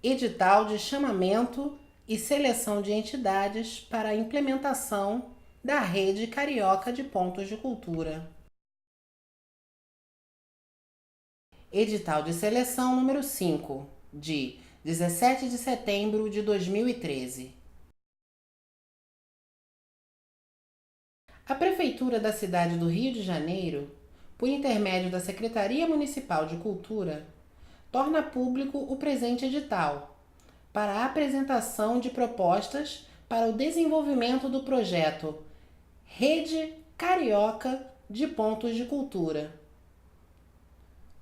Edital de chamamento e seleção de entidades para a implementação da Rede Carioca de Pontos de Cultura. Edital de seleção número 5, de 17 de setembro de 2013. A Prefeitura da cidade do Rio de Janeiro, por intermédio da Secretaria Municipal de Cultura, torna público o presente edital para a apresentação de propostas para o desenvolvimento do projeto Rede Carioca de Pontos de Cultura,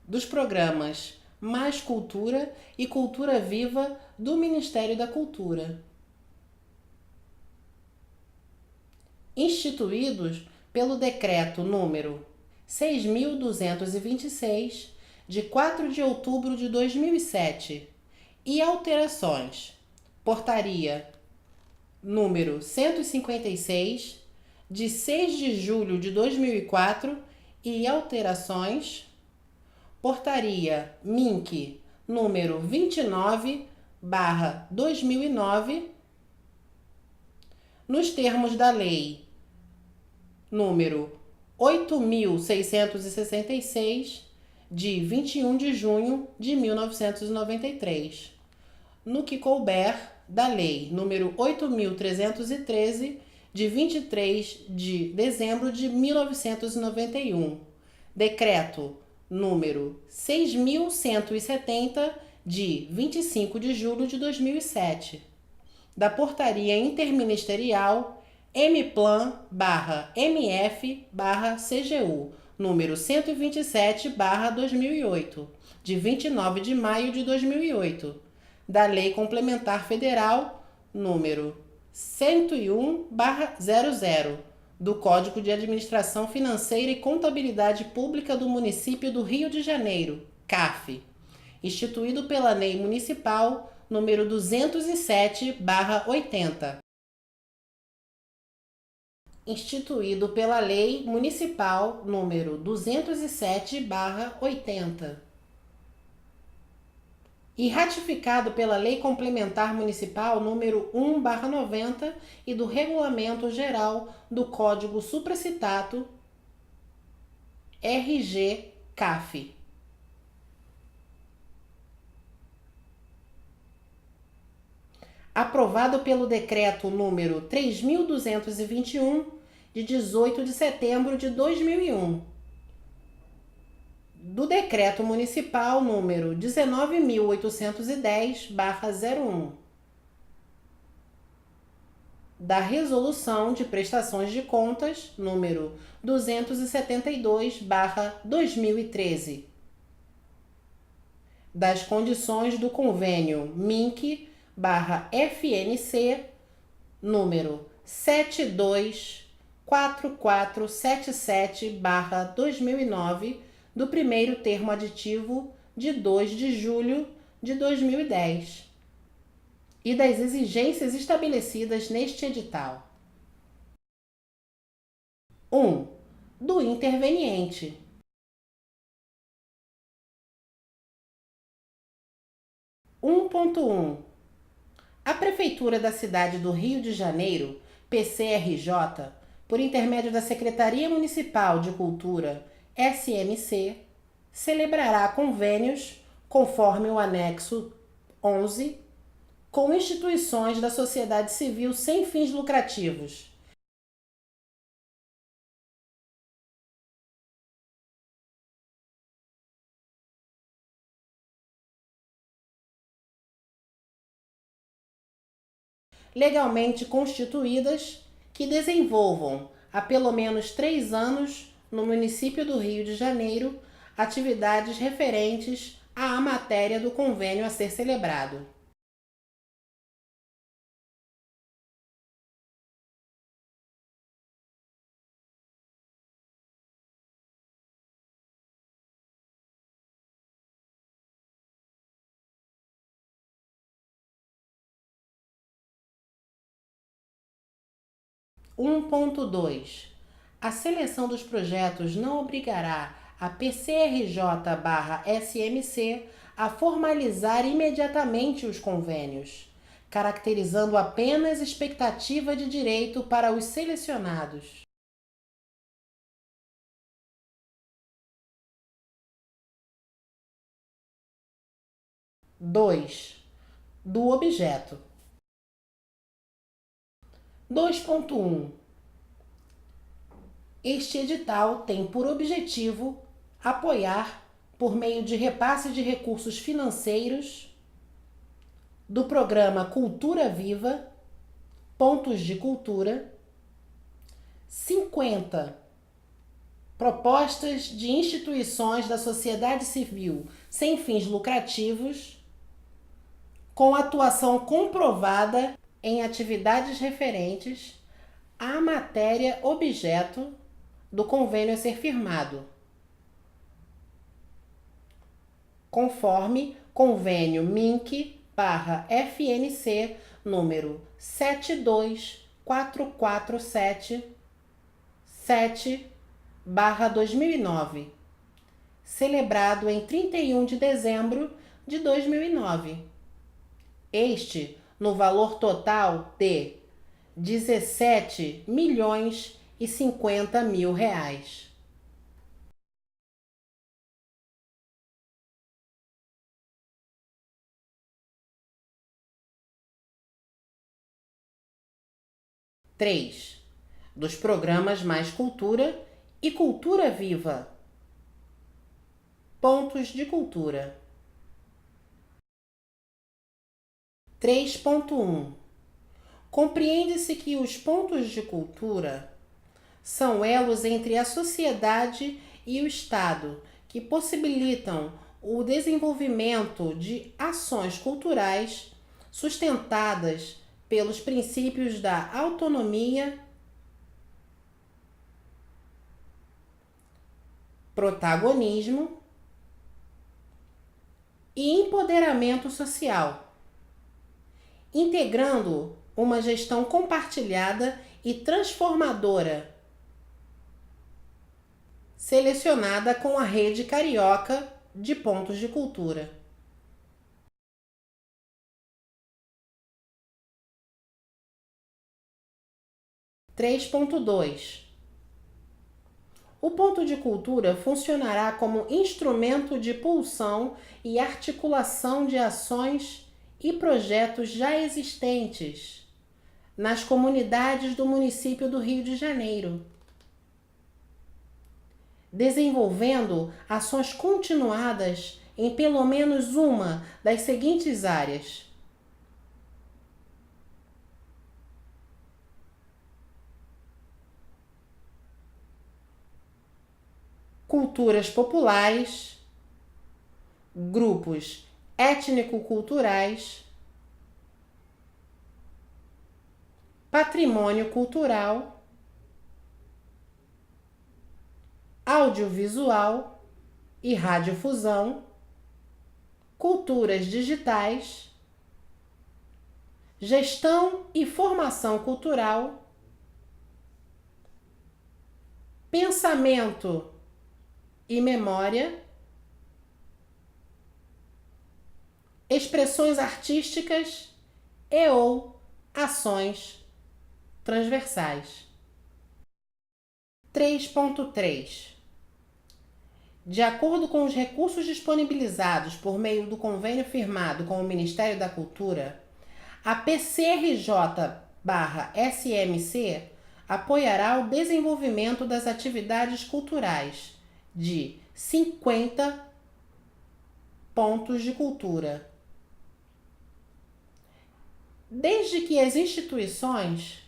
dos programas Mais Cultura e Cultura Viva do Ministério da Cultura, instituídos pelo Decreto número 6.226, de 4 de outubro de 2007, e alterações. Portaria número 156, de 6 de julho de 2004, e alterações. Portaria MINC número 29/2009, nos termos da Lei número 8.666, de 21 de junho de 1993, no que couber da Lei número 8.313, de 23 de dezembro de 1991, Decreto número 6.170, de 25 de julho de 2007, da Portaria Interministerial MPlan/MF/CGU, número 127/2008, de 29 de maio de 2008, da Lei Complementar Federal número 101/00, do Código de Administração Financeira e Contabilidade Pública do Município do Rio de Janeiro, CAF, instituído pela Lei Municipal número 207/80. Instituído pela Lei Municipal número 207/80. E ratificado pela Lei Complementar Municipal número 1/90 e do Regulamento Geral do Código Supracitado RG-CAF. Aprovado pelo Decreto número 3.221, de 18 de setembro de 2001, do Decreto Municipal número 19.810/01, da Resolução de Prestações de Contas número 272/2013, das condições do Convênio MINC/FNC número 724477/2009, do primeiro termo aditivo de 2 de julho de 2010, e das exigências estabelecidas neste edital. 1. Do interveniente. 1.1. A Prefeitura da cidade do Rio de Janeiro, PCRJ, por intermédio da Secretaria Municipal de Cultura, SMC, celebrará convênios, conforme o anexo 11, com instituições da sociedade civil sem fins lucrativos, legalmente constituídas, que desenvolvam há pelo menos 3 anos no município do Rio de Janeiro atividades referentes à matéria do convênio a ser celebrado. Um ponto dois. A seleção dos projetos não obrigará a PCRJ/SMC a formalizar imediatamente os convênios, caracterizando apenas expectativa de direito para os selecionados. 2. Do objeto. 2.1. Este edital tem por objetivo apoiar, por meio de repasse de recursos financeiros do programa Cultura Viva, Pontos de Cultura, 50 propostas de instituições da sociedade civil sem fins lucrativos, com atuação comprovada em atividades referentes à matéria objeto do convênio a ser firmado, conforme convênio MINC/FNC número 72447/2009, celebrado em 31 de dezembro de 2009. Este no valor total de R$17.050.000. 3. Dos programas Mais Cultura e Cultura Viva, Pontos de Cultura. 3.1. Compreende-se que os pontos de cultura são elos entre a sociedade e o Estado que possibilitam o desenvolvimento de ações culturais sustentadas pelos princípios da autonomia, protagonismo e empoderamento social, integrando uma gestão compartilhada e transformadora, selecionada com a rede carioca de pontos de cultura. 3.2. O ponto de cultura funcionará como instrumento de pulsão e articulação de ações e projetos já existentes nas comunidades do município do Rio de Janeiro, desenvolvendo ações continuadas em pelo menos uma das seguintes áreas: culturas populares, grupos étnico-culturais, patrimônio cultural, audiovisual e radiodifusão, culturas digitais, gestão e formação cultural, pensamento e memória, expressões artísticas e/ou ações transversais. 3.3. De acordo com os recursos disponibilizados por meio do convênio firmado com o Ministério da Cultura, a PCRJ/SMC apoiará o desenvolvimento das atividades culturais de 50 pontos de cultura, desde que as instituições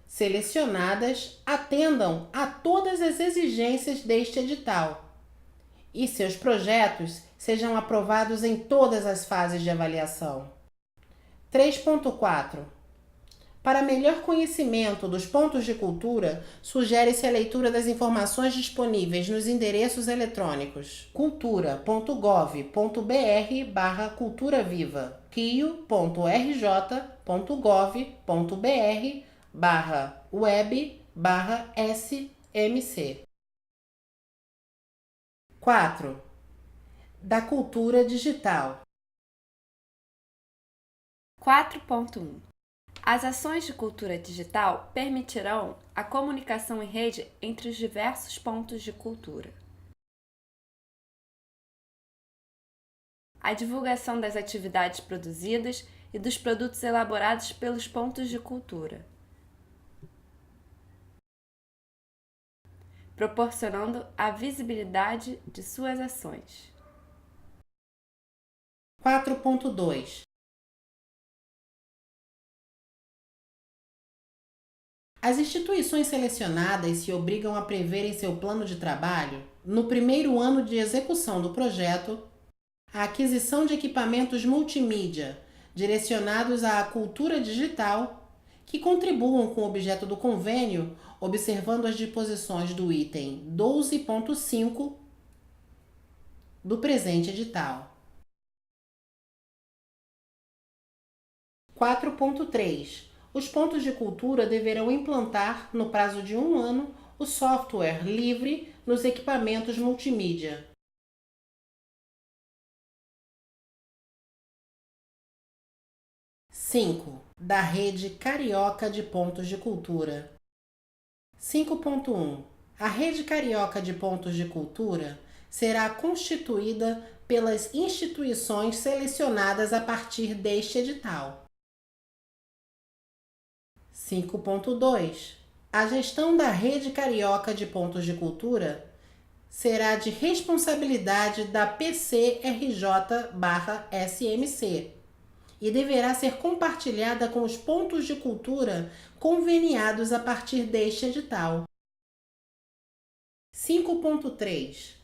selecionadas atendam a todas as exigências deste edital e seus projetos sejam aprovados em todas as fases de avaliação. 3.4. Para melhor conhecimento dos pontos de cultura, sugere-se a leitura das informações disponíveis nos endereços eletrônicos cultura.gov.br/culturaviva, rio.rj.gov.br/web/SMC. 4. Da cultura digital. 4.1 As ações de cultura digital permitirão a comunicação em rede entre os diversos pontos de cultura. A divulgação das atividades produzidas e dos produtos elaborados pelos pontos de cultura, proporcionando a visibilidade de suas ações. 4.2 As instituições selecionadas se obrigam a prever em seu plano de trabalho, no primeiro ano de execução do projeto, a aquisição de equipamentos multimídia direcionados à cultura digital que contribuam com o objeto do convênio, observando as disposições do item 12.5 do presente edital. 4.3 Os pontos de cultura deverão implantar, no prazo de 1 ano, o software livre nos equipamentos multimídia. 5. Da rede carioca de pontos de cultura. 5.1 A rede carioca de pontos de cultura será constituída pelas instituições selecionadas a partir deste edital. 5.2 A gestão da rede carioca de pontos de cultura será de responsabilidade da PCRJ/SMC e deverá ser compartilhada com os pontos de cultura conveniados a partir deste edital. 5.3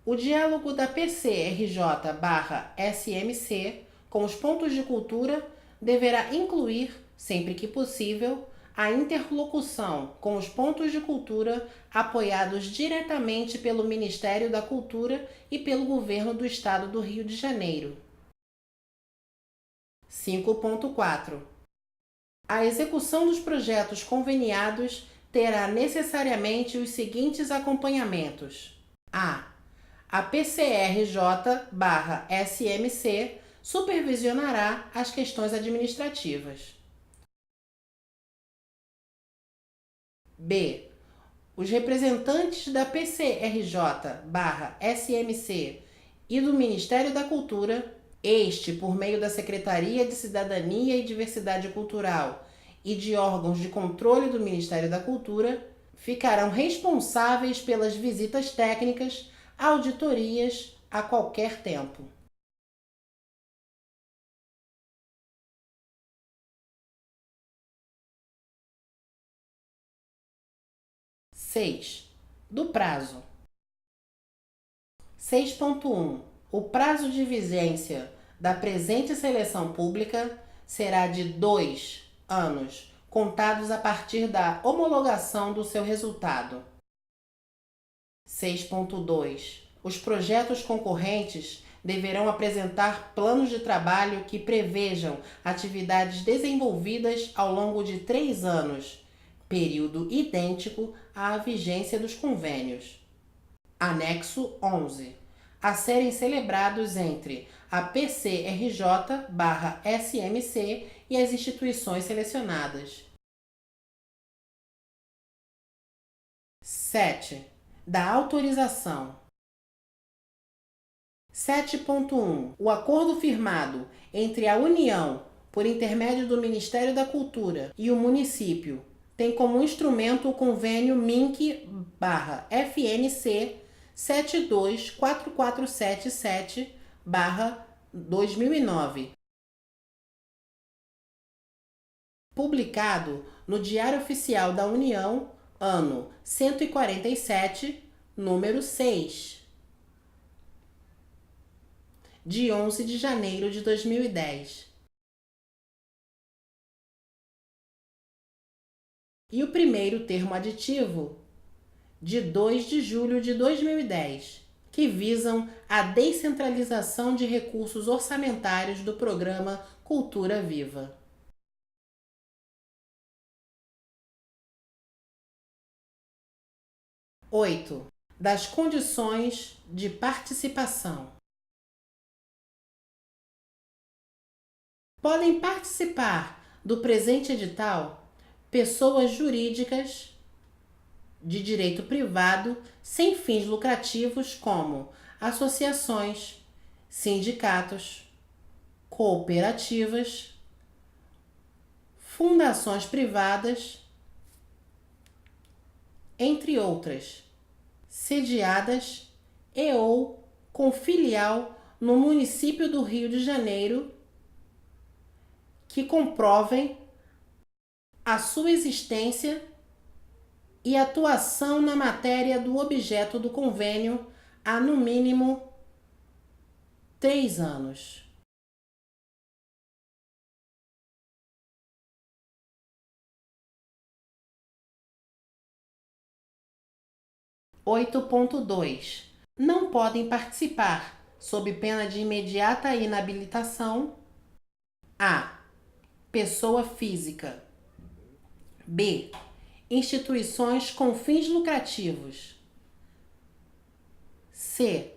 O diálogo da PCRJ/SMC com os pontos de cultura deverá incluir, sempre que possível, a interlocução com os pontos de cultura apoiados diretamente pelo Ministério da Cultura e pelo Governo do Estado do Rio de Janeiro. 5.4 A execução dos projetos conveniados terá necessariamente os seguintes acompanhamentos. A PCRJ/SMC supervisionará as questões administrativas. B. Os representantes da PCRJ/SMC e do Ministério da Cultura, este por meio da Secretaria de Cidadania e Diversidade Cultural e de órgãos de controle do Ministério da Cultura, ficarão responsáveis pelas visitas técnicas, auditorias a qualquer tempo. Do prazo. 6.1 O prazo de vigência da presente seleção pública será de 2 anos, contados a partir da homologação do seu resultado. 6.2 Os projetos concorrentes deverão apresentar planos de trabalho que prevejam atividades desenvolvidas ao longo de 3 anos, período idêntico à vigência dos convênios. Anexo 11. A serem celebrados entre a PCRJ/SMC e as instituições selecionadas. 7. Da autorização. 7.1 O acordo firmado entre a União, por intermédio do Ministério da Cultura, e o município tem como instrumento o convênio MINC/FNC 724477/2009, publicado no Diário Oficial da União, ano 147, número 6, de 11 de janeiro de 2010. E o primeiro termo aditivo, de 2 de julho de 2010, que visam a descentralização de recursos orçamentários do programa Cultura Viva. Oito. das condições de participação. Podem participar do presente edital pessoas jurídicas de direito privado sem fins lucrativos como associações, sindicatos, cooperativas, fundações privadas, entre outras, sediadas e ou com filial no município do Rio de Janeiro, que comprovem a sua existência e atuação na matéria do objeto do convênio há no mínimo 3 anos. (8.2) Não podem participar, sob pena de imediata inabilitação, a. Pessoa física. B. Instituições com fins lucrativos. C.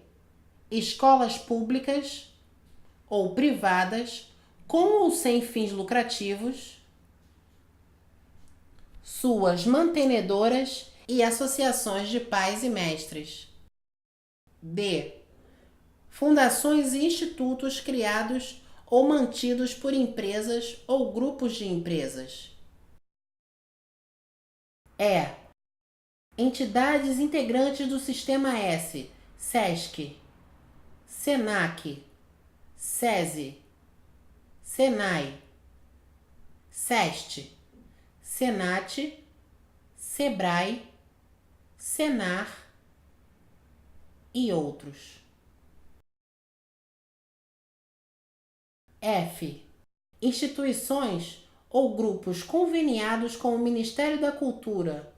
Escolas públicas ou privadas com ou sem fins lucrativos, suas mantenedoras e associações de pais e mestres. D. Fundações e institutos criados ou mantidos por empresas ou grupos de empresas. E. Entidades integrantes do Sistema S, SESC, SENAC, SESI, SENAI, SEST, SENAT, SEBRAE, SENAR e outros. F. Instituições ou grupos conveniados com o Ministério da Cultura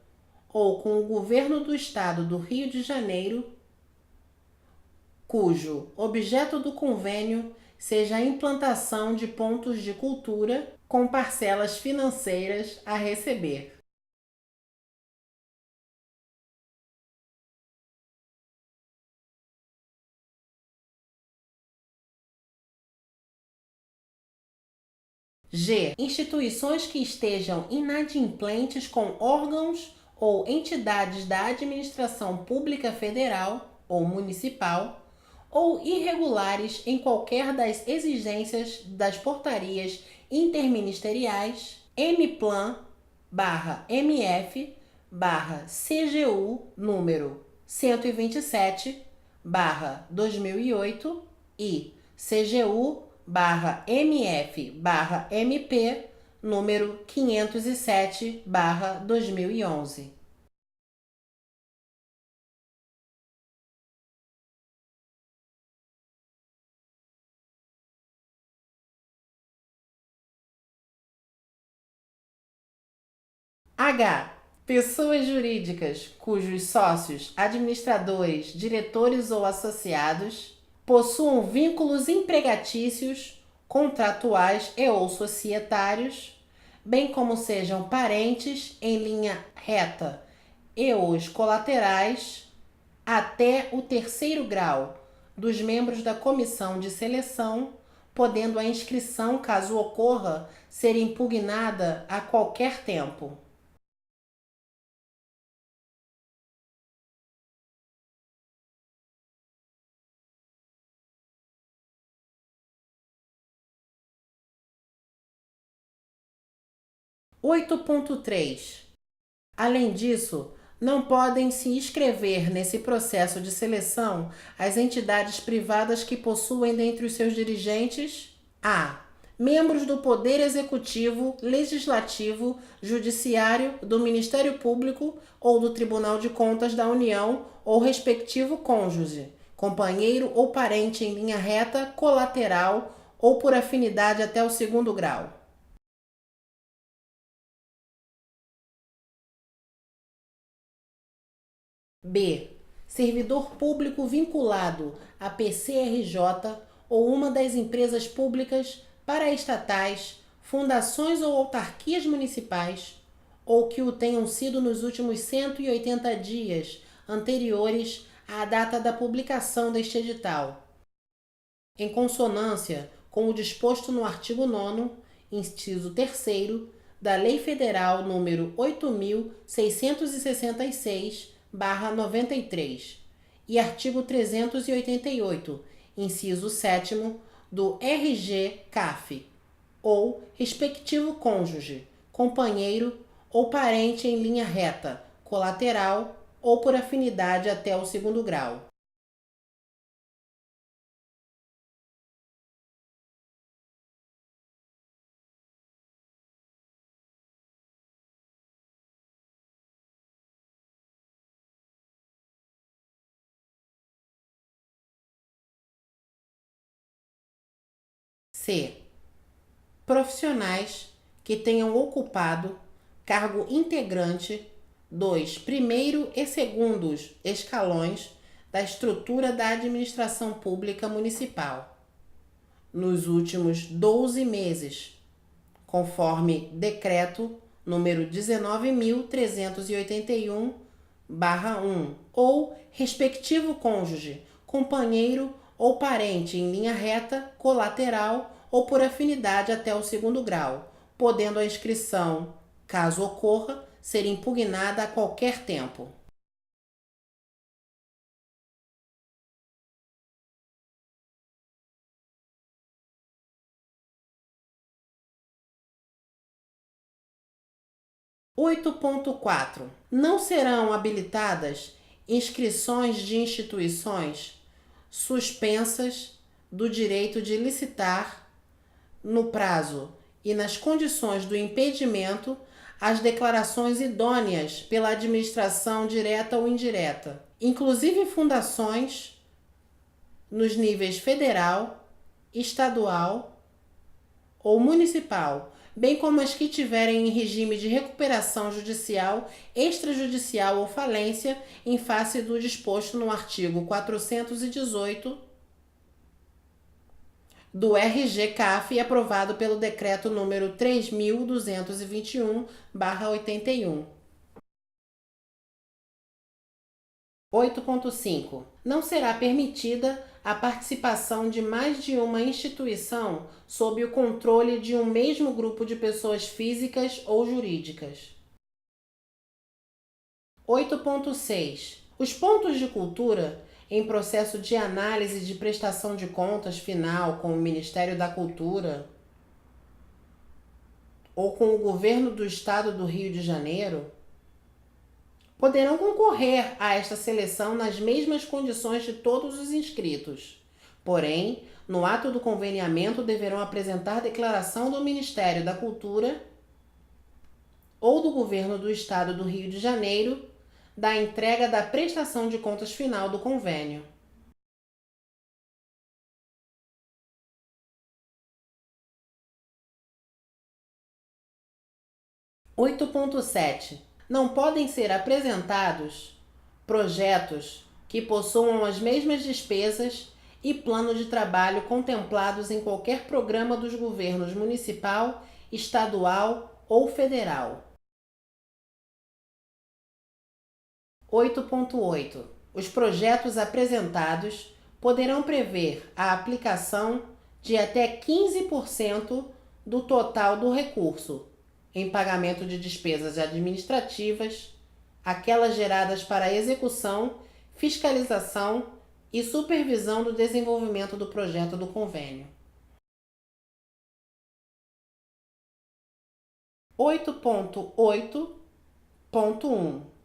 ou com o Governo do Estado do Rio de Janeiro, cujo objeto do convênio seja a implantação de pontos de cultura com parcelas financeiras a receber. G. Instituições que estejam inadimplentes com órgãos ou entidades da administração pública federal ou municipal ou irregulares em qualquer das exigências das portarias interministeriais MPlan/MF/CGU número 127/2008 e CGU/MF/MP número 507/2011. H. Pessoas jurídicas cujos sócios, administradores, diretores ou associados possuam vínculos empregatícios, contratuais e ou societários, bem como sejam parentes em linha reta e os colaterais, até o 3º grau, dos membros da comissão de seleção, podendo a inscrição, caso ocorra, ser impugnada a qualquer tempo. (8.3) Além disso, não podem se inscrever nesse processo de seleção as entidades privadas que possuem dentre os seus dirigentes a. Membros do Poder Executivo, Legislativo, Judiciário, do Ministério Público ou do Tribunal de Contas da União ou respectivo cônjuge, companheiro ou parente em linha reta, colateral ou por afinidade até o 2º grau. B. Servidor público vinculado à PCRJ ou uma das empresas públicas, paraestatais, fundações ou autarquias municipais, ou que o tenham sido nos últimos 180 dias, anteriores à data da publicação deste edital, em consonância com o disposto no artigo 9º, inciso 3º, da Lei Federal nº 8.666/93 e artigo 388, inciso 7º, do RG-CAF, ou respectivo cônjuge, companheiro ou parente em linha reta, colateral ou por afinidade até o segundo grau. C. Profissionais que tenham ocupado cargo integrante dos primeiro e segundos escalões da estrutura da administração pública municipal nos últimos 12 meses, conforme decreto número 19.381/1, ou respectivo cônjuge, companheiro ou parente em linha reta, colateral ou por afinidade até o segundo grau, podendo a inscrição, caso ocorra, ser impugnada a qualquer tempo. Oito ponto 4. Não serão habilitadas inscrições de instituições suspensas do direito de licitar no prazo e nas condições do impedimento as declarações idôneas pela administração direta ou indireta, inclusive fundações nos níveis federal, estadual ou municipal, bem como as que tiverem em regime de recuperação judicial, extrajudicial ou falência em face do disposto no artigo 418 do RG-CAF e aprovado pelo decreto número 3.221/81. 8.5. Não será permitida a participação de mais de uma instituição sob o controle de um mesmo grupo de pessoas físicas ou jurídicas. 8.6. Os pontos de cultura em processo de análise de prestação de contas final com o Ministério da Cultura ou com o Governo do Estado do Rio de Janeiro poderão concorrer a esta seleção nas mesmas condições de todos os inscritos. Porém, no ato do conveniamento deverão apresentar declaração do Ministério da Cultura ou do Governo do Estado do Rio de Janeiro da entrega da prestação de contas final do convênio. 8.7. Não podem ser apresentados projetos que possuam as mesmas despesas e plano de trabalho contemplados em qualquer programa dos governos municipal, estadual ou federal. 8.8. Os projetos apresentados poderão prever a aplicação de até 15% do total do recurso em pagamento de despesas administrativas, aquelas geradas para execução, fiscalização e supervisão do desenvolvimento do projeto do convênio. 8.8.1.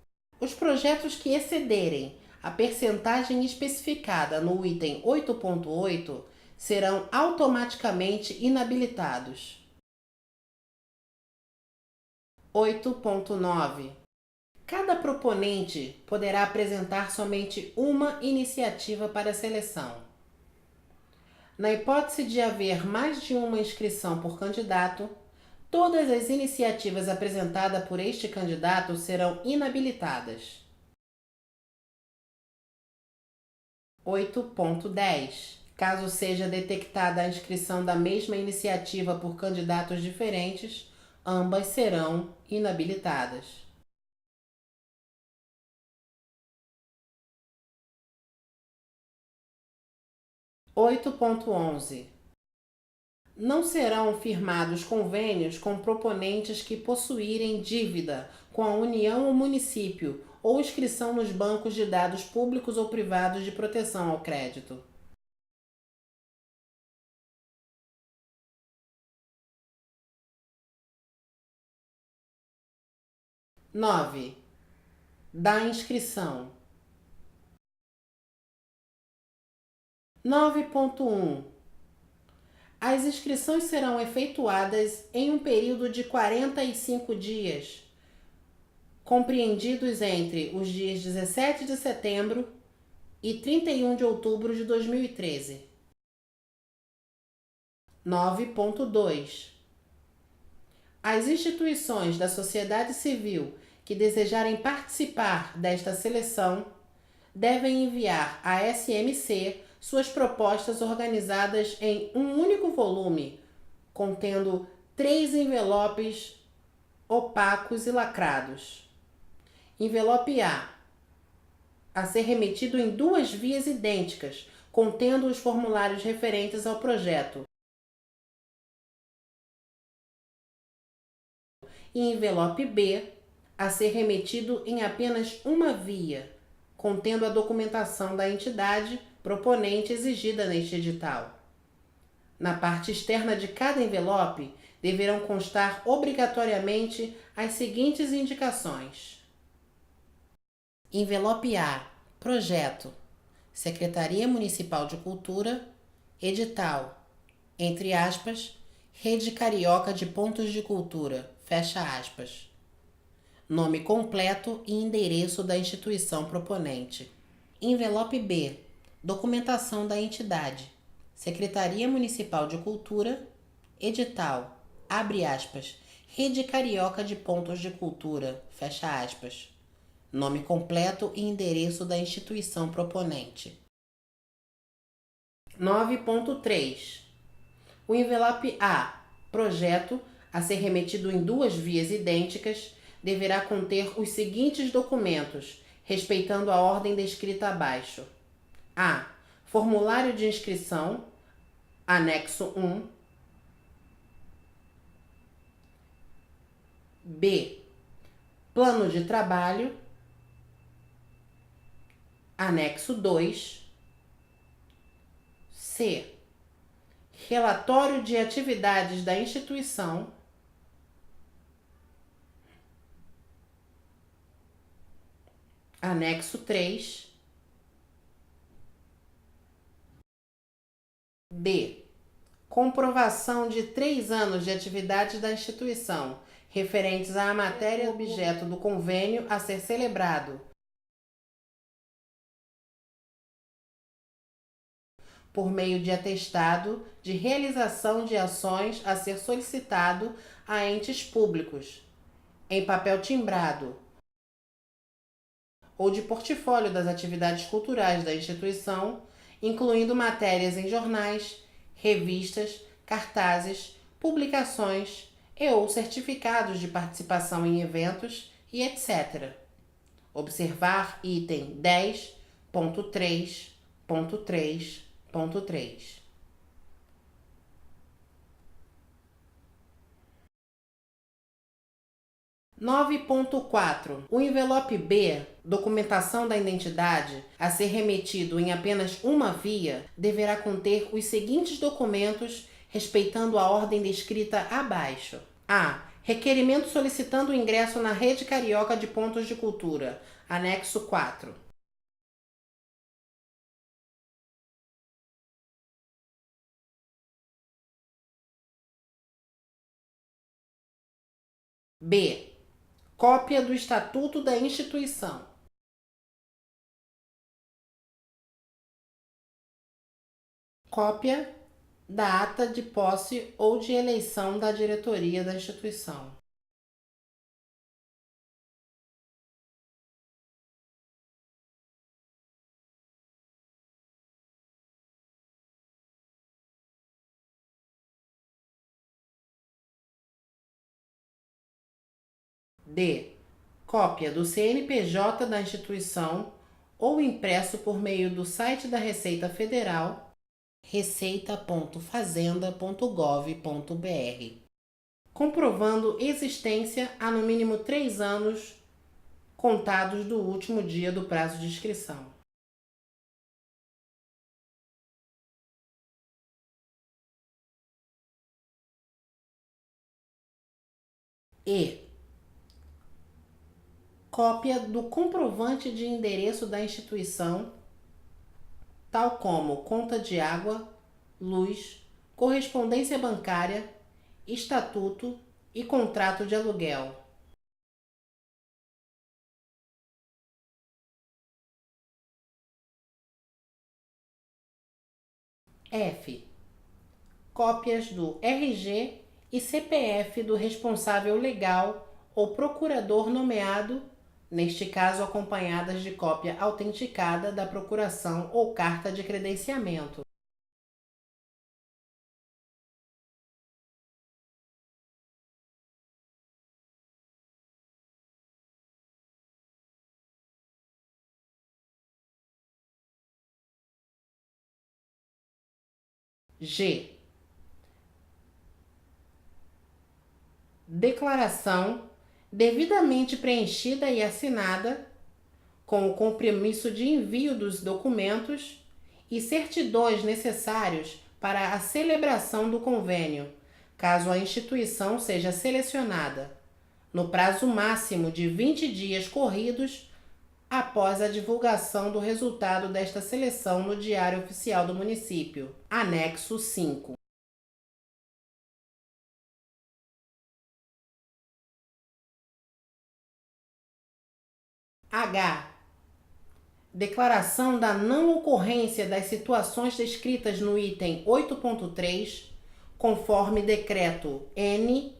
Os projetos que excederem a percentagem especificada no item 8.8 serão automaticamente inabilitados. 8.9. Cada proponente poderá apresentar somente uma iniciativa para seleção. Na hipótese de haver mais de uma inscrição por candidato, todas as iniciativas apresentadas por este candidato serão inabilitadas. 8.10. Caso seja detectada a inscrição da mesma iniciativa por candidatos diferentes, ambas serão inabilitadas. 8.11. Não serão firmados convênios com proponentes que possuírem dívida com a União ou município ou inscrição nos bancos de dados públicos ou privados de proteção ao crédito. 9. Da inscrição. 9.1. As inscrições serão efetuadas em um período de 45 dias, compreendidos entre os dias 17 de setembro e 31 de outubro de 2013. 9.2. As instituições da sociedade civil que desejarem participar desta seleção devem enviar à SMC suas propostas organizadas em um único volume, contendo 3 envelopes opacos e lacrados. Envelope a ser remetido em 2 vias idênticas, contendo os formulários referentes ao projeto. E envelope B, a ser remetido em apenas uma via, contendo a documentação da entidade proponente exigida neste edital. Na parte externa de cada envelope, deverão constar obrigatoriamente as seguintes indicações. Envelope A, projeto, Secretaria Municipal de Cultura, edital, entre aspas, Rede Carioca de Pontos de Cultura, fecha aspas. Nome completo e endereço da instituição proponente. Envelope B, documentação da entidade, Secretaria Municipal de Cultura, edital, abre aspas, Rede Carioca de Pontos de Cultura, fecha aspas. Nome completo e endereço da instituição proponente. 9.3. O envelope A, projeto, a ser remetido em 2 vias idênticas, deverá conter os seguintes documentos, respeitando a ordem descrita abaixo. A. Formulário de inscrição, anexo 1. B. Plano de trabalho, anexo 2. C. Relatório de atividades da instituição, anexo 3. D. Comprovação de 3 anos de atividades da instituição, referentes à matéria objeto do convênio a ser celebrado, por meio de atestado de realização de ações a ser solicitado a entes públicos, em papel timbrado, ou de portfólio das atividades culturais da instituição, incluindo matérias em jornais, revistas, cartazes, publicações e ou certificados de participação em eventos e etc. Observar item 10.3.3.3. 9.4. O envelope B, documentação da identidade, a ser remetido em apenas uma via, deverá conter os seguintes documentos, respeitando a ordem descrita abaixo. A. Requerimento solicitando o ingresso na Rede Carioca de Pontos de Cultura, anexo 4. B. Cópia do Estatuto da instituição. Cópia da ata de posse ou de eleição da diretoria da instituição. D. Cópia do CNPJ da instituição ou impresso por meio do site da Receita Federal receita.fazenda.gov.br, comprovando existência há no mínimo 3 anos contados do último dia do prazo de inscrição. E cópia do comprovante de endereço da instituição, tal como conta de água, luz, correspondência bancária, estatuto e contrato de aluguel. F. Cópias do RG e CPF do responsável legal ou procurador nomeado, neste caso acompanhadas de cópia autenticada da procuração ou carta de credenciamento. G. Declaração devidamente preenchida e assinada, com o compromisso de envio dos documentos e certidões necessários para a celebração do convênio, caso a instituição seja selecionada, no prazo máximo de 20 dias corridos após a divulgação do resultado desta seleção no Diário Oficial do Município, anexo 5. H. Declaração da não ocorrência das situações descritas no item 8.3, conforme decreto N,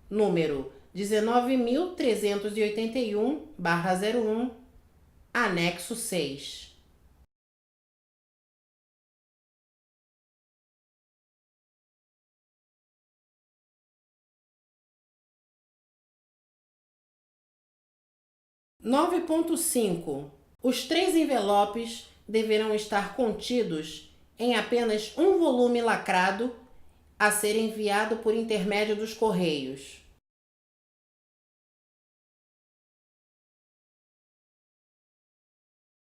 número 19.381/01, anexo 6. Nove ponto cinco. Os 3 envelopes deverão estar contidos em apenas um volume lacrado a ser enviado por intermédio dos correios.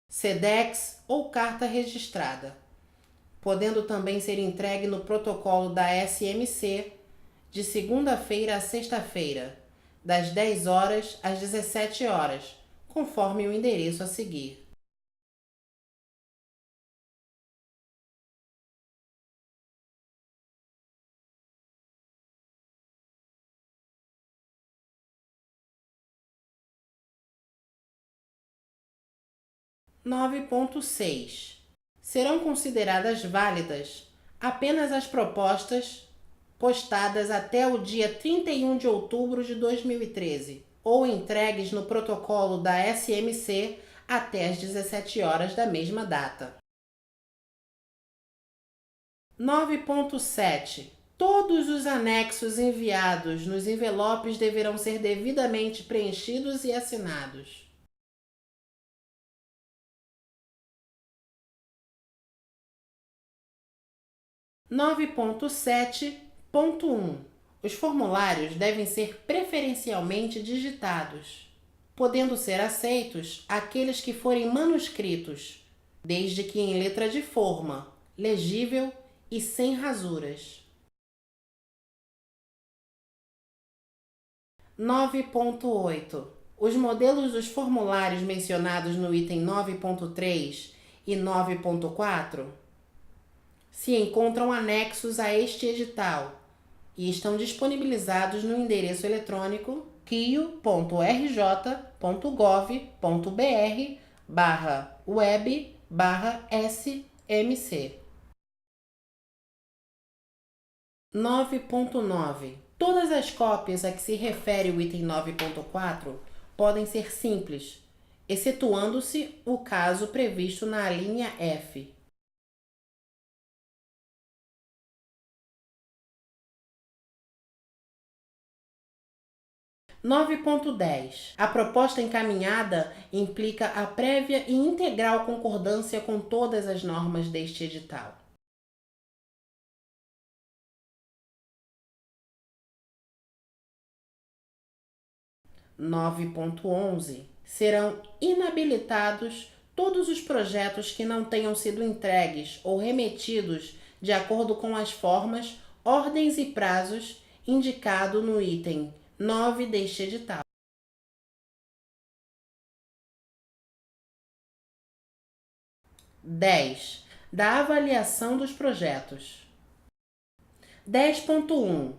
SEDEX ou carta registrada, podendo também ser entregue no protocolo da SMC de segunda-feira a sexta-feira, das 10 horas às 17 horas, conforme o endereço a seguir. Nove ponto seis. Serão consideradas válidas apenas as propostas postadas até o dia 31 de outubro de 2013 ou entregues no protocolo da SMC até às 17 horas da mesma data. 9.7. Todos os anexos enviados nos envelopes deverão ser devidamente preenchidos e assinados. 9.7.1. Os formulários devem ser preferencialmente digitados, podendo ser aceitos aqueles que forem manuscritos, desde que em letra de forma, legível e sem rasuras. 9.8. Os modelos dos formulários mencionados no item 9.3 e 9.4 se encontram anexos a este edital e estão disponibilizados no endereço eletrônico rio.rj.gov.br/web/smc. 9.9. Todas as cópias a que se refere o item 9.4 podem ser simples, excetuando-se o caso previsto na alínea F. 9.10. A proposta encaminhada implica a prévia e integral concordância com todas as normas deste edital. 9.11, serão inabilitados todos os projetos que não tenham sido entregues ou remetidos de acordo com as formas, ordens e prazos indicado no item 9 deste edital. 10. Da avaliação dos projetos. 10.1.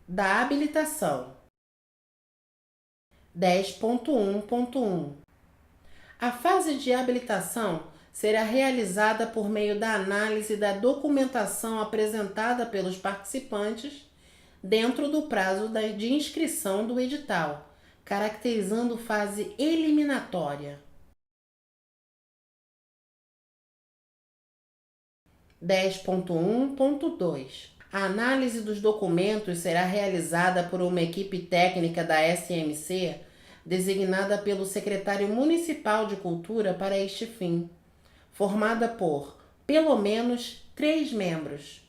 Da habilitação. 10.1.1. A fase de habilitação será realizada por meio da análise da documentação apresentada pelos participantes dentro do prazo de inscrição do edital, caracterizando fase eliminatória. 10.1.2. A análise dos documentos será realizada por uma equipe técnica da SMC, designada pelo secretário municipal de Cultura para este fim, formada por, pelo menos, 3 membros.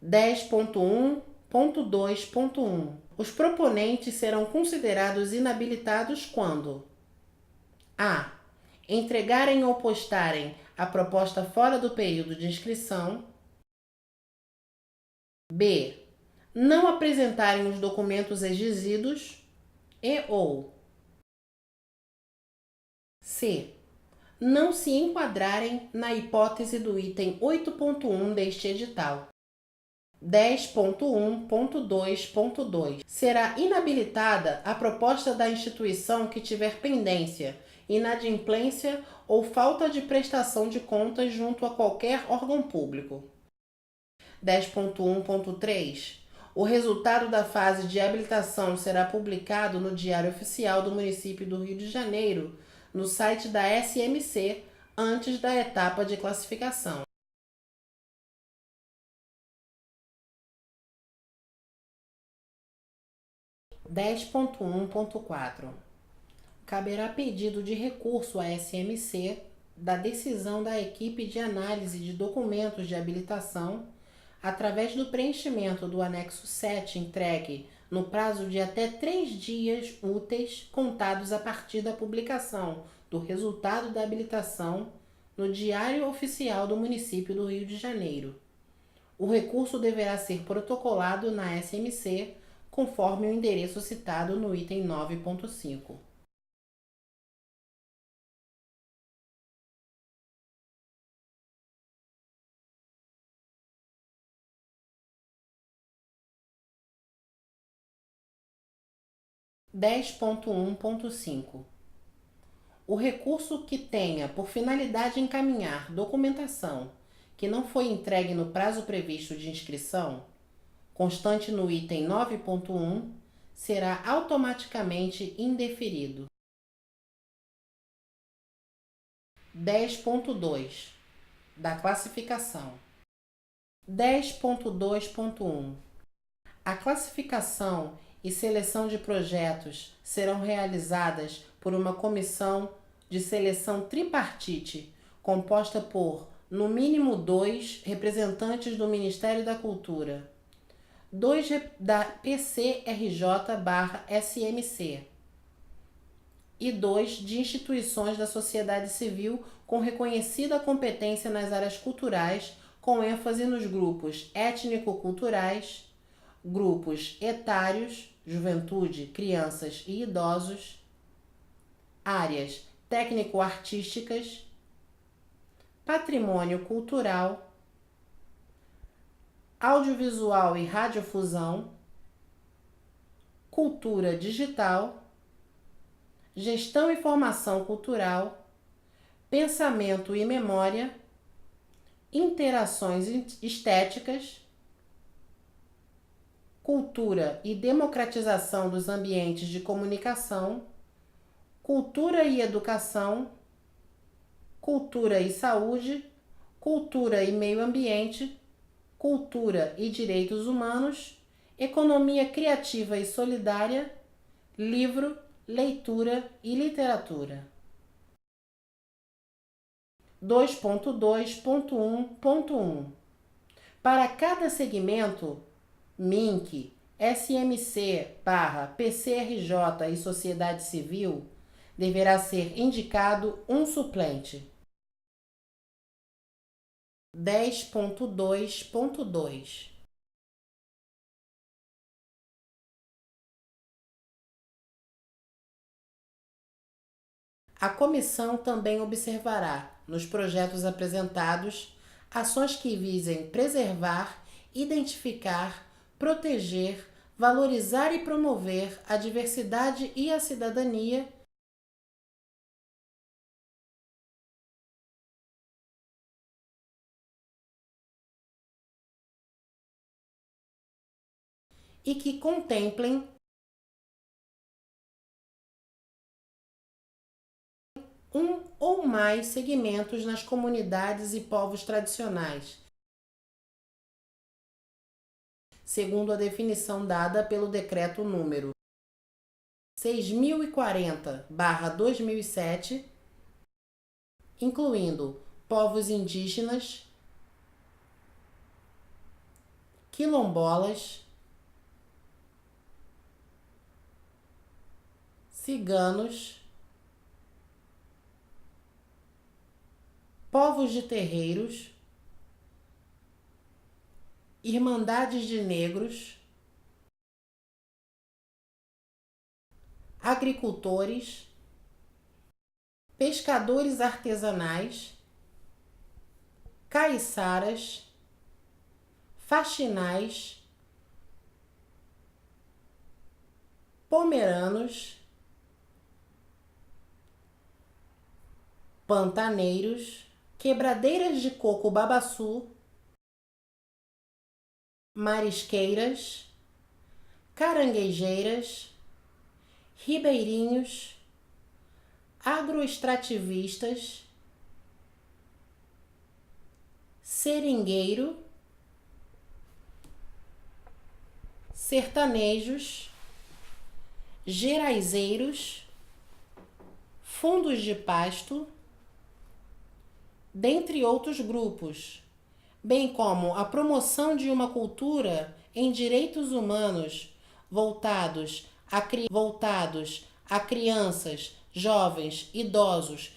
10.1.2.1. Os proponentes serão considerados inabilitados quando a. entregarem ou postarem a proposta fora do período de inscrição. B. Não apresentarem os documentos exigidos e ou C. Não se enquadrarem na hipótese do item 8.1 deste edital. 10.1.2.2. Será inabilitada a proposta da instituição que tiver pendência, inadimplência ou falta de prestação de contas junto a qualquer órgão público. 10.1.3. O resultado da fase de habilitação será publicado no Diário Oficial do Município do Rio de Janeiro, no site da SMC, antes da etapa de classificação. 10.1.4. Caberá pedido de recurso à SMC da decisão da equipe de análise de documentos de habilitação através do preenchimento do anexo 7 entregue no prazo de até 3 dias úteis contados a partir da publicação do resultado da habilitação no Diário Oficial do Município do Rio de Janeiro. O recurso deverá ser protocolado na SMC conforme o endereço citado no item 9.5. O recurso que tenha por finalidade encaminhar documentação que não foi entregue no prazo previsto de inscrição, constante no item 9.1, será automaticamente indeferido. 10.2. Da classificação. 10.2.1. A classificação e seleção de projetos serão realizadas por uma comissão de seleção tripartite, composta por, no mínimo, 2 representantes do Ministério da Cultura, 2 da PCRJ/SMC e 2 de instituições da sociedade civil com reconhecida competência nas áreas culturais, com ênfase nos grupos étnico-culturais, grupos etários, juventude, crianças e idosos, áreas técnico-artísticas, patrimônio cultural, audiovisual e radiodifusão, cultura digital, gestão e formação cultural, pensamento e memória, interações estéticas, cultura e democratização dos ambientes de comunicação, cultura e educação, cultura e saúde, cultura e meio ambiente, cultura e direitos humanos, economia criativa e solidária, livro, leitura e literatura. 2.2.1.1. Para cada segmento, MINC, SMC/PCRJ e Sociedade Civil, deverá ser indicado um suplente. 10.2.2 A comissão também observará, nos projetos apresentados, ações que visem preservar, identificar, proteger, valorizar e promover a diversidade e a cidadania e que contemplem um ou mais segmentos nas comunidades e povos tradicionais, segundo a definição dada pelo Decreto número 6040/2007, incluindo povos indígenas, quilombolas, ciganos, povos de terreiros, irmandades de negros, agricultores, pescadores artesanais, caiçaras, faxinais, pomeranos, pantaneiros, quebradeiras de coco babaçu, marisqueiras, caranguejeiras, ribeirinhos, agroextrativistas, seringueiro, sertanejos, geraizeiros, fundos de pasto, dentre outros grupos, bem como a promoção de uma cultura em direitos humanos voltados a crianças, jovens, idosos,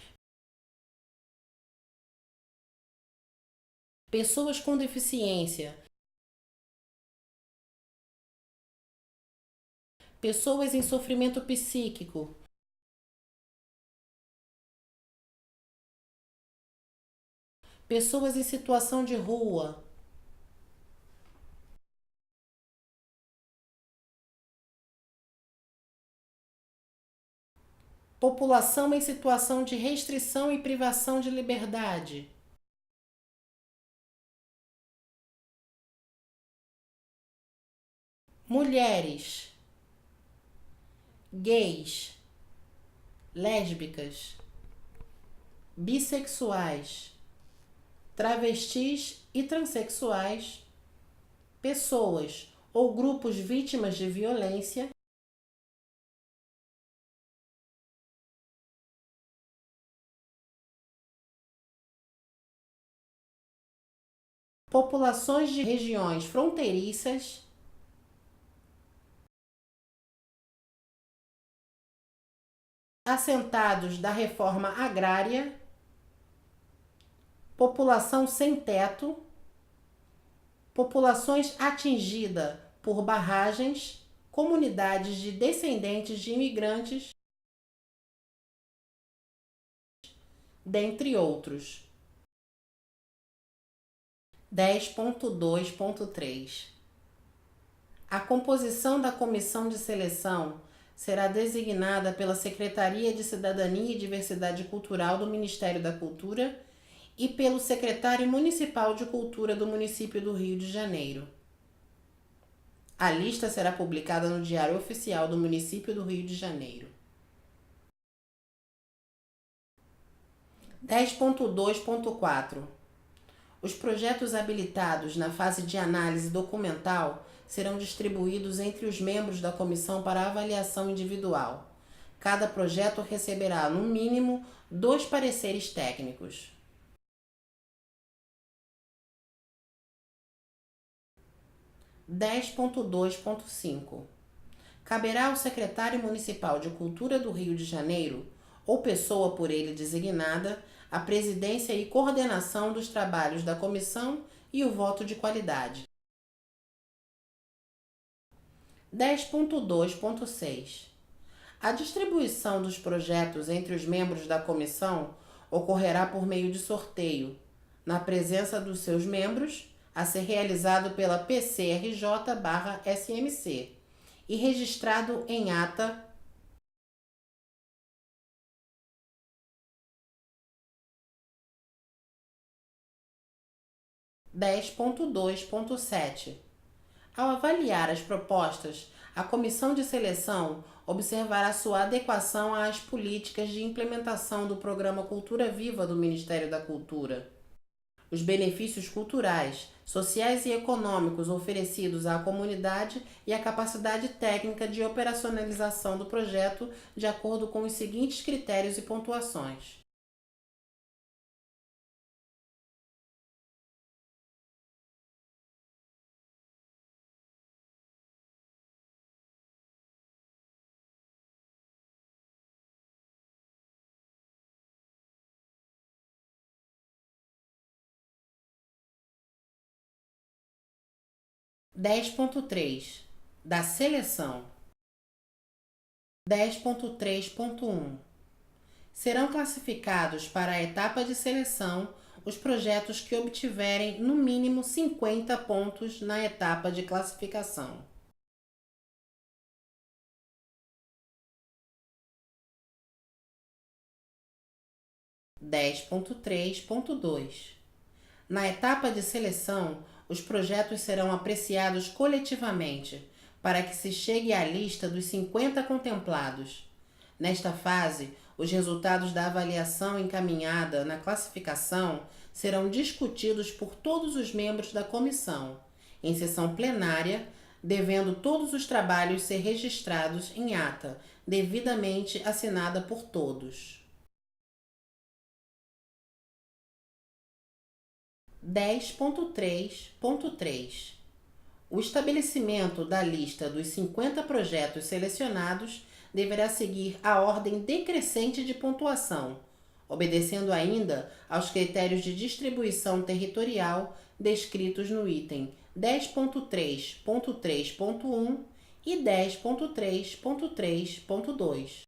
pessoas com deficiência, pessoas em sofrimento psíquico, pessoas em situação de rua, população em situação de restrição e privação de liberdade, mulheres, gays, lésbicas, bissexuais, travestis e transexuais, pessoas ou grupos vítimas de violência, populações de regiões fronteiriças, assentados da reforma agrária, população sem teto, populações atingidas por barragens, comunidades de descendentes de imigrantes, dentre outros. 10.2.3 A composição da comissão de seleção será designada pela Secretaria de Cidadania e Diversidade Cultural do Ministério da Cultura e pelo Secretário Municipal de Cultura do município do Rio de Janeiro. A lista será publicada no Diário Oficial do município do Rio de Janeiro. 10.2.4 Os projetos habilitados na fase de análise documental serão distribuídos entre os membros da comissão para avaliação individual. Cada projeto receberá, no mínimo, 2 pareceres técnicos. 10.2.5. Caberá ao secretário municipal de Cultura do Rio de Janeiro, ou pessoa por ele designada, a presidência e coordenação dos trabalhos da comissão e o voto de qualidade. 10.2.6. A distribuição dos projetos entre os membros da comissão ocorrerá por meio de sorteio, na presença dos seus membros, a ser realizado pela PCRJ/SMC e registrado em ata 10.2.7. Ao avaliar as propostas, a comissão de seleção observará sua adequação às políticas de implementação do Programa Cultura Viva do Ministério da Cultura. Os benefícios culturais, sociais e econômicos oferecidos à comunidade e a capacidade técnica de operacionalização do projeto de acordo com os seguintes critérios e pontuações. (10.3) Da seleção. 10.3.1. Serão classificados para a etapa de seleção os projetos que obtiverem no mínimo 50 pontos na etapa de classificação. 10.3.2. Na etapa de seleção, os projetos serão apreciados coletivamente, para que se chegue à lista dos 50 contemplados. Nesta fase, os resultados da avaliação encaminhada na classificação serão discutidos por todos os membros da comissão, em sessão plenária, devendo todos os trabalhos ser registrados em ata, devidamente assinada por todos. 10.3.3. O estabelecimento da lista dos 50 projetos selecionados deverá seguir a ordem decrescente de pontuação, obedecendo ainda aos critérios de distribuição territorial descritos no item 10.3.3.1 e 10.3.3.2.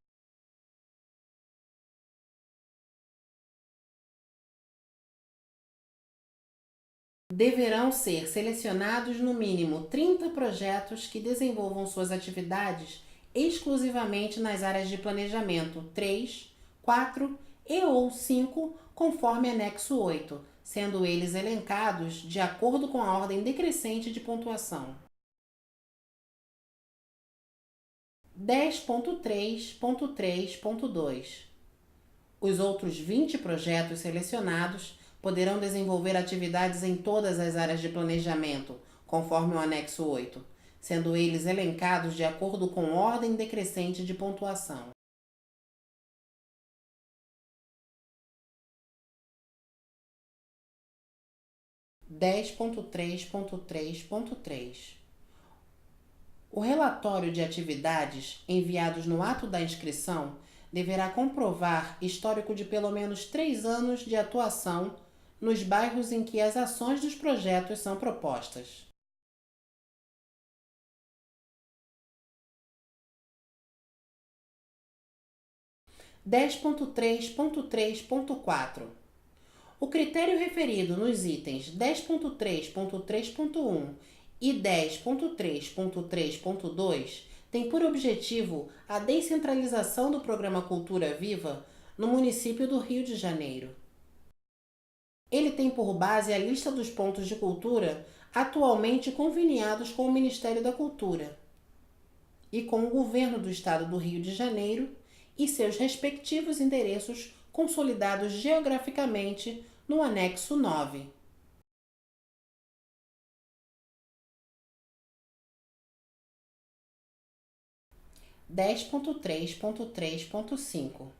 Deverão ser selecionados no mínimo 30 projetos que desenvolvam suas atividades exclusivamente nas áreas de planejamento 3, 4 e ou 5, conforme anexo 8, sendo eles elencados de acordo com a ordem decrescente de pontuação. 10.3.3.2. Os outros 20 projetos selecionados poderão desenvolver atividades em todas as áreas de planejamento, conforme o anexo 8, sendo eles elencados de acordo com ordem decrescente de pontuação. (10.3.3.3). O relatório de atividades enviados no ato da inscrição deverá comprovar histórico de pelo menos 3 anos de atuação nos bairros em que as ações dos projetos são propostas. (10.3.3.4). O critério referido nos itens 10.3.3.1 e 10.3.3.2 tem por objetivo a descentralização do Programa Cultura Viva no município do Rio de Janeiro. Ele tem por base a lista dos pontos de cultura atualmente conveniados com o Ministério da Cultura e com o Governo do Estado do Rio de Janeiro e seus respectivos endereços consolidados geograficamente no anexo 9. (10.3.3.5).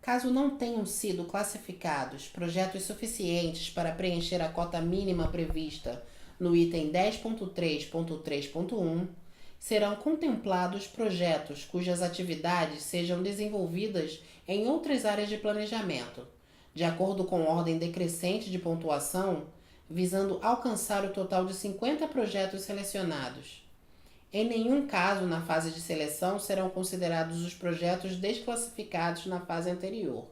Caso não tenham sido classificados projetos suficientes para preencher a cota mínima prevista no item 10.3.3.1, serão contemplados projetos cujas atividades sejam desenvolvidas em outras áreas de planejamento, de acordo com ordem decrescente de pontuação, visando alcançar o total de 50 projetos selecionados. Em nenhum caso, na fase de seleção, serão considerados os projetos desclassificados na fase anterior.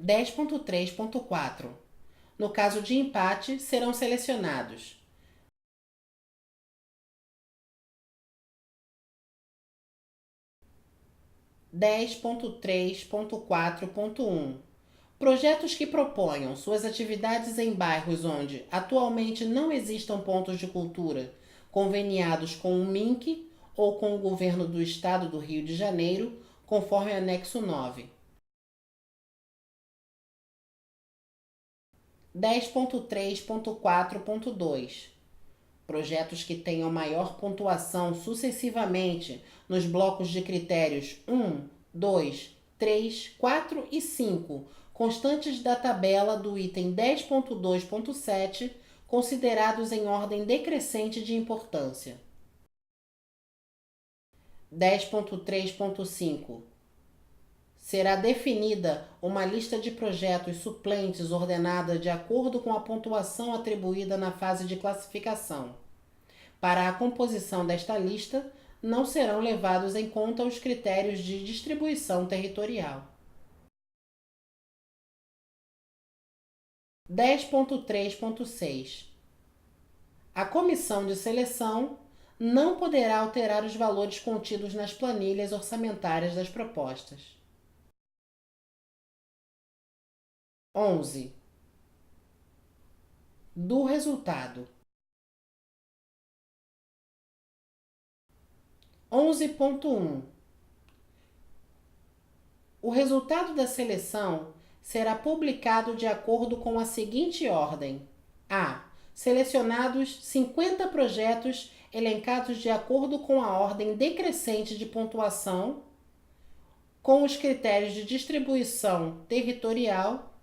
(10.3.4) No caso de empate, serão selecionados: (10.3.4.1) projetos que proponham suas atividades em bairros onde atualmente não existam pontos de cultura conveniados com o MINC ou com o Governo do Estado do Rio de Janeiro, conforme anexo 9. 10.3.4.2 projetos que tenham maior pontuação sucessivamente nos blocos de critérios 1, 2, 3, 4 e 5, constantes da tabela do item 10.2.7, considerados em ordem decrescente de importância. 10.3.5 será definida uma lista de projetos suplentes ordenada de acordo com a pontuação atribuída na fase de classificação. Para a composição desta lista, não serão levados em conta os critérios de distribuição territorial. 10.3.6 A comissão de seleção não poderá alterar os valores contidos nas planilhas orçamentárias das propostas. 11. Do resultado. 11.1 O resultado da seleção será publicado de acordo com a seguinte ordem: A. Selecionados 50 projetos elencados de acordo com a ordem decrescente de pontuação, com os critérios de distribuição territorial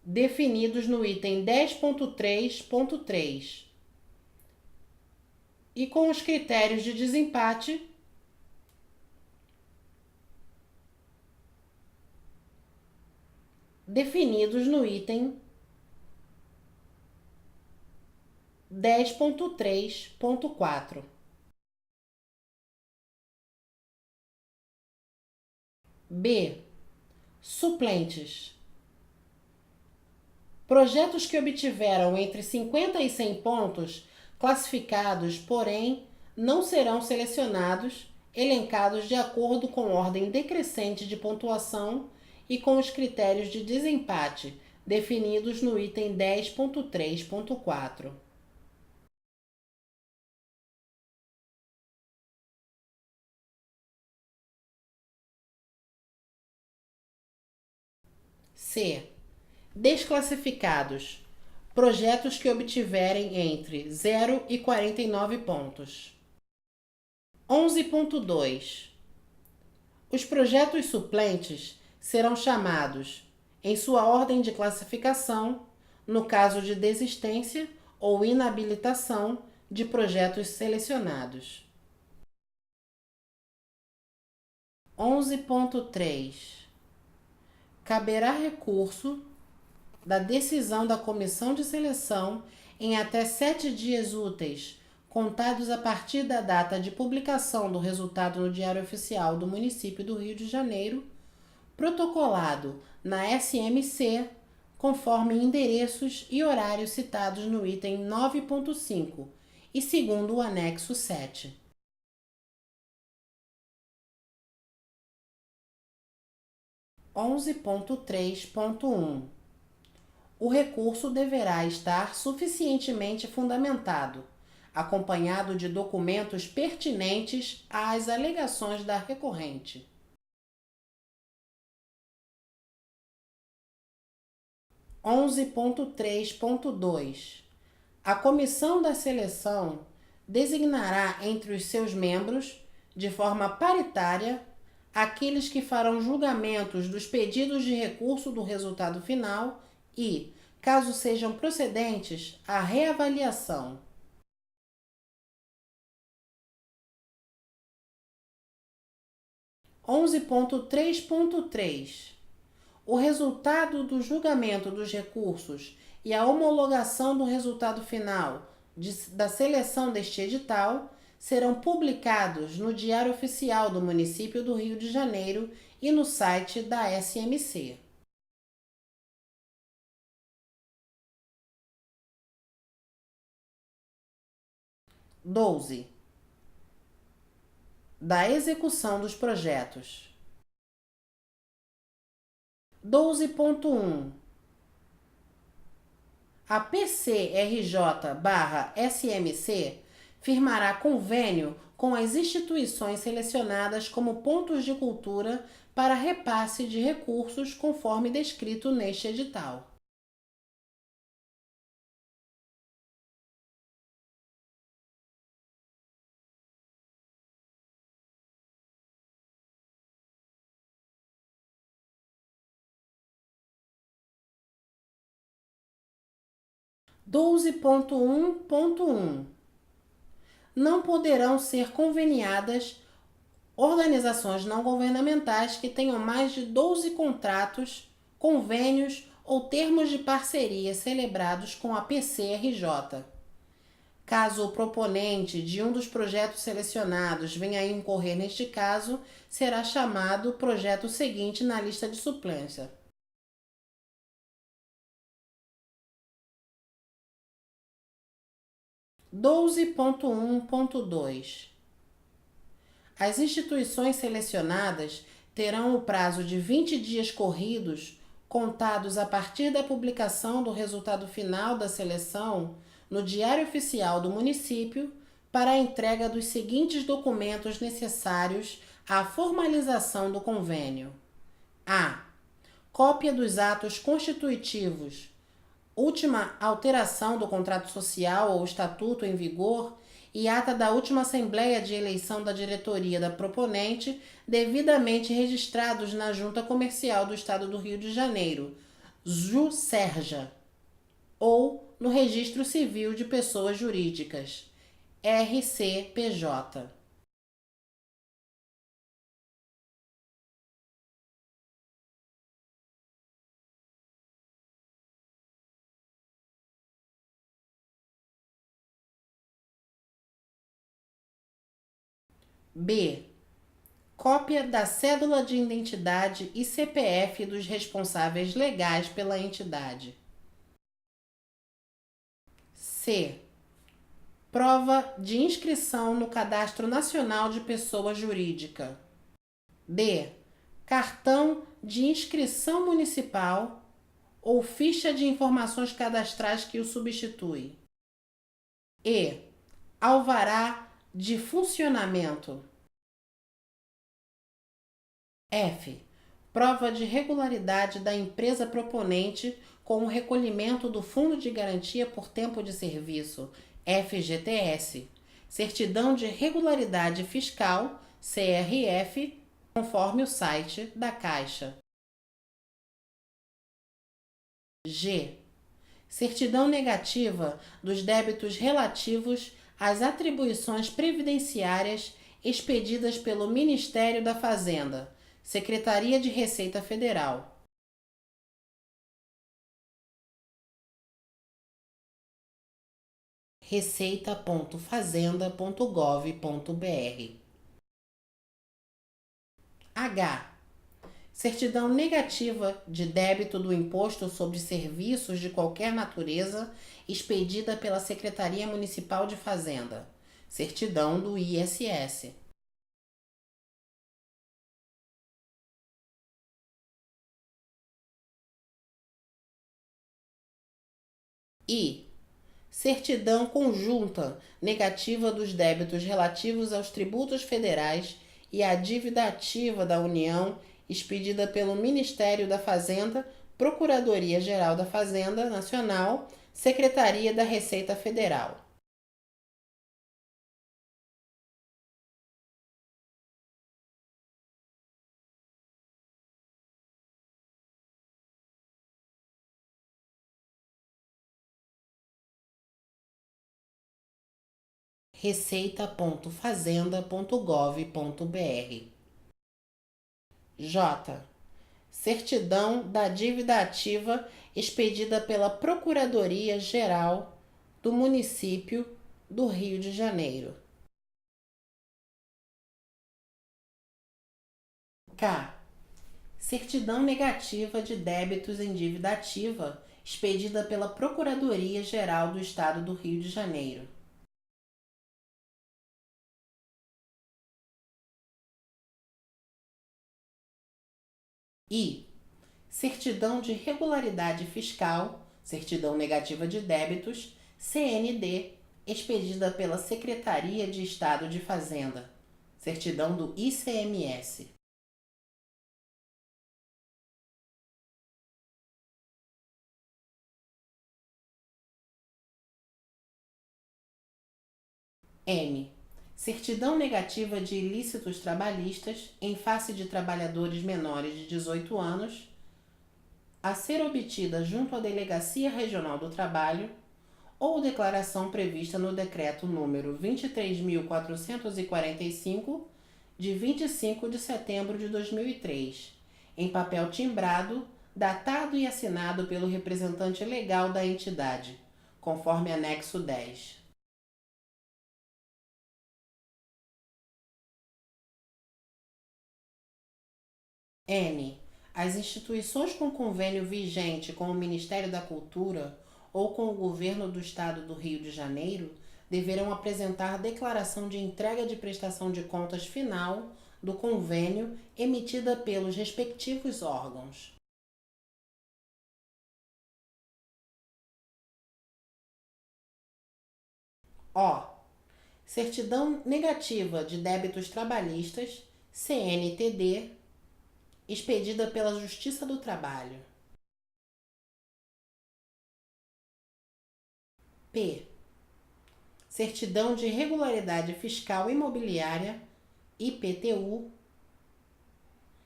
definidos no item 10.3.3 e com os critérios de desempate definidos no item 10.3.4. B. Suplentes. Projetos que obtiveram entre 50 e 100 pontos, classificados, porém, não serão selecionados, elencados de acordo com ordem decrescente de pontuação e com os critérios de desempate definidos no item 10.3.4. C. Desclassificados. Projetos que obtiverem entre 0 e 49 pontos. 11.2 Os projetos suplentes serão chamados, em sua ordem de classificação, no caso de desistência ou inabilitação de projetos selecionados. 11.3 Caberá recurso da decisão da comissão de seleção em até 7 dias úteis, contados a partir da data de publicação do resultado no Diário Oficial do Município do Rio de Janeiro, protocolado na SMC, conforme endereços e horários citados no item 9.5 e segundo o anexo 7. 11.3.1 O recurso deverá estar suficientemente fundamentado, acompanhado de documentos pertinentes às alegações da recorrente. 11.3.2 A comissão da seleção designará entre os seus membros, de forma paritária, aqueles que farão julgamentos dos pedidos de recurso do resultado final e, caso sejam procedentes, a reavaliação. 11.3.3. O resultado do julgamento dos recursos e a homologação do resultado final da seleção deste edital serão publicados no Diário Oficial do Município do Rio de Janeiro e no site da SMC. 12. Da execução dos projetos. 12.1. A PCRJ/SMC firmará convênio com as instituições selecionadas como pontos de cultura para repasse de recursos conforme descrito neste edital. 12.1.1. Não poderão ser conveniadas organizações não governamentais que tenham mais de 12 contratos, convênios ou termos de parceria celebrados com a PCRJ. Caso o proponente de um dos projetos selecionados venha a incorrer neste caso, será chamado o projeto seguinte na lista de suplência. 12.1.2. As instituições selecionadas terão o prazo de 20 dias corridos, contados a partir da publicação do resultado final da seleção no Diário Oficial do Município, para a entrega dos seguintes documentos necessários à formalização do convênio: a. Cópia dos atos constitutivos, última alteração do contrato social ou estatuto em vigor e ata da última assembleia de eleição da diretoria da proponente, devidamente registrados na Junta Comercial do Estado do Rio de Janeiro, JuSerja, ou no Registro Civil de Pessoas Jurídicas, RCPJ. B. Cópia da cédula de identidade e CPF dos responsáveis legais pela entidade. C. Prova de inscrição no Cadastro Nacional de Pessoa Jurídica. D. Cartão de inscrição municipal ou ficha de informações cadastrais que o substitui. E. Alvará de funcionamento. F. Prova de regularidade da empresa proponente com o recolhimento do Fundo de Garantia por Tempo de Serviço, FGTS. Certidão de regularidade fiscal, CRF, conforme o site da Caixa. G. Certidão negativa dos débitos relativos às atribuições previdenciárias expedidas pelo Ministério da Fazenda, Secretaria de Receita Federal. receita.fazenda.gov.br. H. Certidão negativa de débito do Imposto sobre Serviços de qualquer natureza, expedida pela Secretaria Municipal de Fazenda. Certidão do ISS. I. Certidão conjunta negativa dos débitos relativos aos tributos federais e à dívida ativa da União, expedida pelo Ministério da Fazenda, Procuradoria-Geral da Fazenda Nacional, Secretaria da Receita Federal. receita.fazenda.gov.br. J. Certidão da dívida ativa expedida pela Procuradoria-Geral do Município do Rio de Janeiro. K. Certidão negativa de débitos em dívida ativa expedida pela Procuradoria-Geral do Estado do Rio de Janeiro. I. Certidão de regularidade fiscal, certidão negativa de débitos, CND, expedida pela Secretaria de Estado de Fazenda, certidão do ICMS. M. Certidão negativa de ilícitos trabalhistas em face de trabalhadores menores de 18 anos, a ser obtida junto à Delegacia Regional do Trabalho, ou declaração prevista no Decreto número 23.445, de 25 de setembro de 2003, em papel timbrado, datado e assinado pelo representante legal da entidade, conforme anexo 10. N. As instituições com convênio vigente com o Ministério da Cultura ou com o Governo do Estado do Rio de Janeiro deverão apresentar declaração de entrega de prestação de contas final do convênio emitida pelos respectivos órgãos. O. Certidão negativa de débitos trabalhistas, CNTD, expedida pela Justiça do Trabalho. P. Certidão de regularidade fiscal imobiliária, IPTU,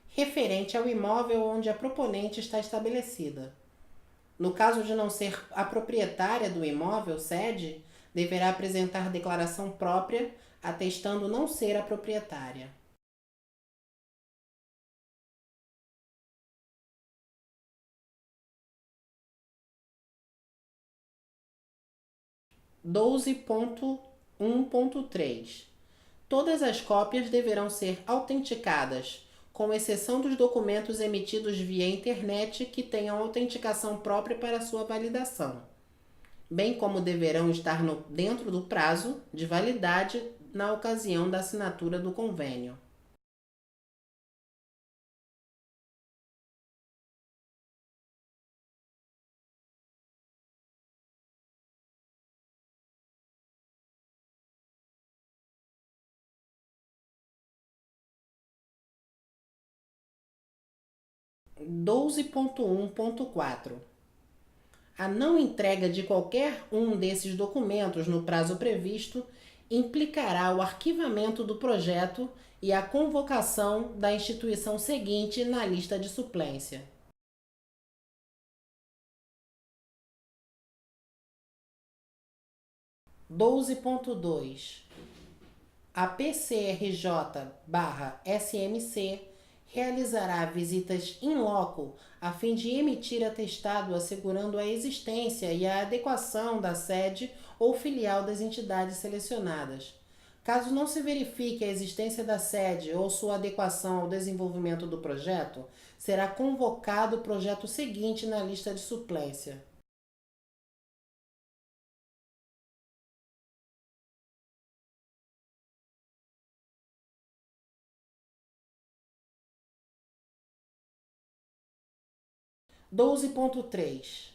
referente ao imóvel onde a proponente está estabelecida. No caso de não ser a proprietária do imóvel sede, deverá apresentar declaração própria atestando não ser a proprietária. (12.1.3) Todas as cópias deverão ser autenticadas, com exceção dos documentos emitidos via internet que tenham autenticação própria para sua validação, bem como deverão estar dentro do prazo de validade na ocasião da assinatura do convênio. (12.1.4) A não entrega de qualquer um desses documentos no prazo previsto implicará o arquivamento do projeto e a convocação da instituição seguinte na lista de suplência. (12.2) A PCRJ/SMC realizará visitas in loco a fim de emitir atestado assegurando a existência e a adequação da sede ou filial das entidades selecionadas. Caso não se verifique a existência da sede ou sua adequação ao desenvolvimento do projeto, será convocado o projeto seguinte na lista de suplência. (12.3)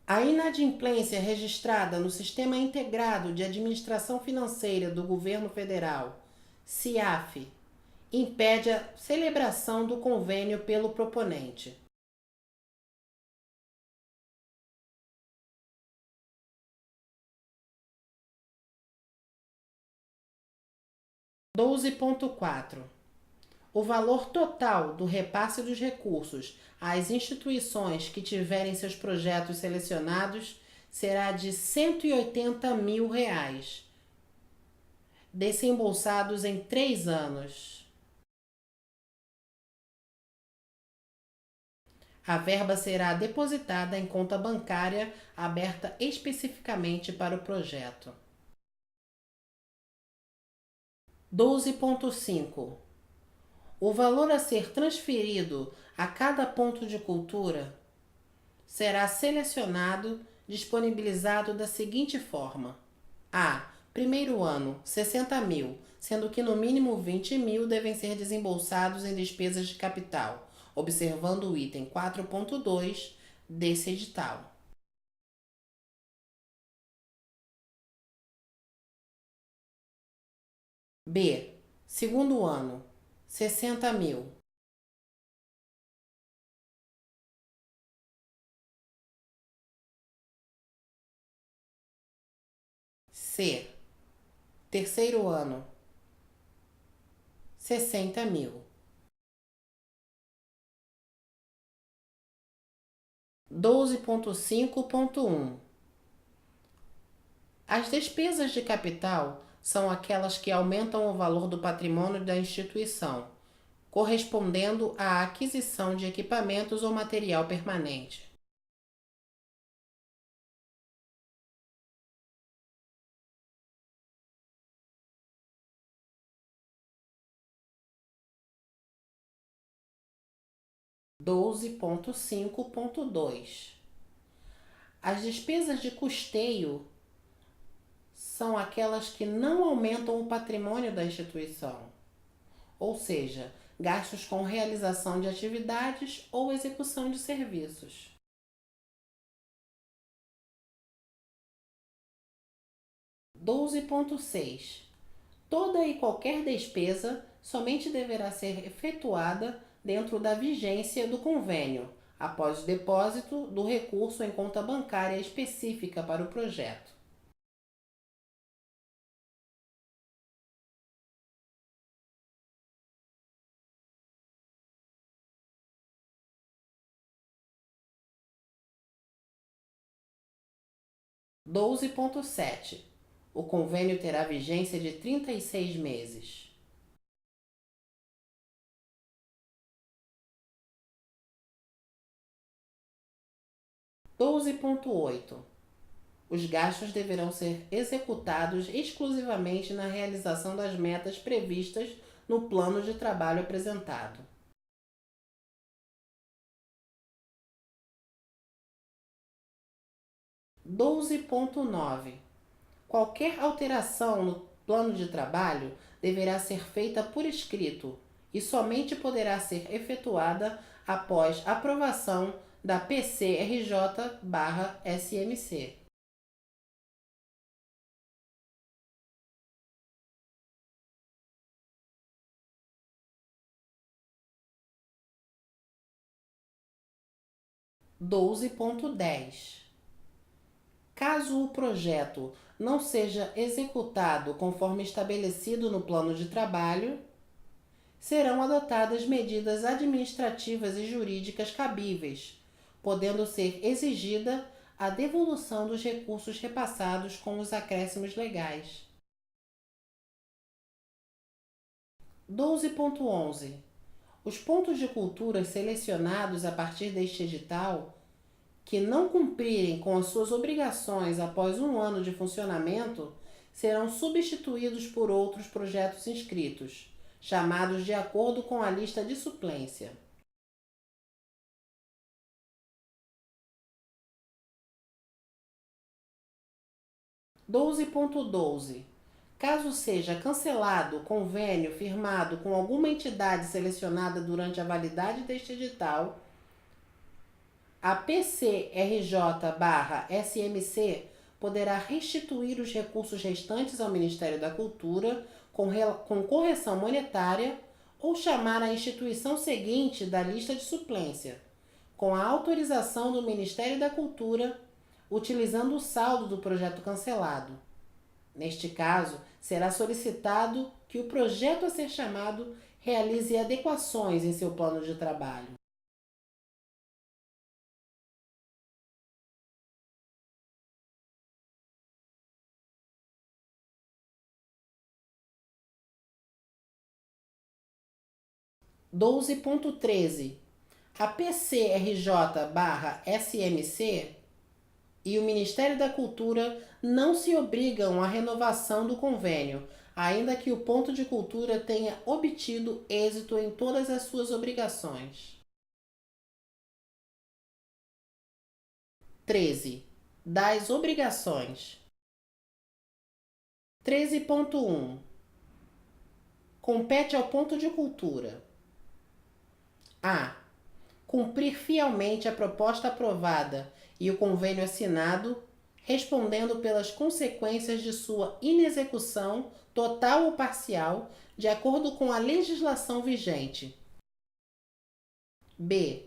A inadimplência registrada no Sistema Integrado de Administração Financeira do Governo Federal, CIAF, impede a celebração do convênio pelo proponente. (12.4) O valor total do repasse dos recursos às instituições que tiverem seus projetos selecionados será de R$ 180 mil, desembolsados em 3 anos. A verba será depositada em conta bancária aberta especificamente para o projeto. 12.5. O valor a ser transferido a cada ponto de cultura será selecionado, disponibilizado da seguinte forma: A. Primeiro ano, 60 mil, sendo que no mínimo 20 mil devem ser desembolsados em despesas de capital, observando o item 4.2 desse edital. B. Segundo ano, 60 mil. C. Terceiro ano, 60 mil. 12.5.1. As despesas de capital são aquelas que aumentam o valor do patrimônio da instituição, correspondendo à aquisição de equipamentos ou material permanente. Doze ponto cinco ponto dois. As despesas de custeio são aquelas que não aumentam o patrimônio da instituição, ou seja, gastos com realização de atividades ou execução de serviços. 12.6. Toda e qualquer despesa somente deverá ser efetuada dentro da vigência do convênio, após o depósito do recurso em conta bancária específica para o projeto. 12.7. O convênio terá vigência de 36 meses. 12.8. Os gastos deverão ser executados exclusivamente na realização das metas previstas no plano de trabalho apresentado. 12.9. Qualquer alteração no plano de trabalho deverá ser feita por escrito e somente poderá ser efetuada após aprovação da PCRJ/SMC. 12.10. Caso o projeto não seja executado conforme estabelecido no plano de trabalho, serão adotadas medidas administrativas e jurídicas cabíveis, podendo ser exigida a devolução dos recursos repassados com os acréscimos legais. 12.11. Os pontos de cultura selecionados a partir deste edital que não cumprirem com as suas obrigações após um ano de funcionamento serão substituídos por outros projetos inscritos, chamados de acordo com a lista de suplência. 12.12. Caso seja cancelado o convênio firmado com alguma entidade selecionada durante a validade deste edital, a PCRJ/SMC poderá restituir os recursos restantes ao Ministério da Cultura com correção monetária ou chamar a instituição seguinte da lista de suplência, com a autorização do Ministério da Cultura, utilizando o saldo do projeto cancelado. Neste caso, será solicitado que o projeto a ser chamado realize adequações em seu plano de trabalho. 12.13. A PCRJ/SMC e o Ministério da Cultura não se obrigam à renovação do convênio, ainda que o Ponto de Cultura tenha obtido êxito em todas as suas obrigações. 13. Das obrigações. 13.1. Compete ao Ponto de Cultura: a. Cumprir fielmente a proposta aprovada e o convênio assinado, respondendo pelas consequências de sua inexecução, total ou parcial, de acordo com a legislação vigente. B.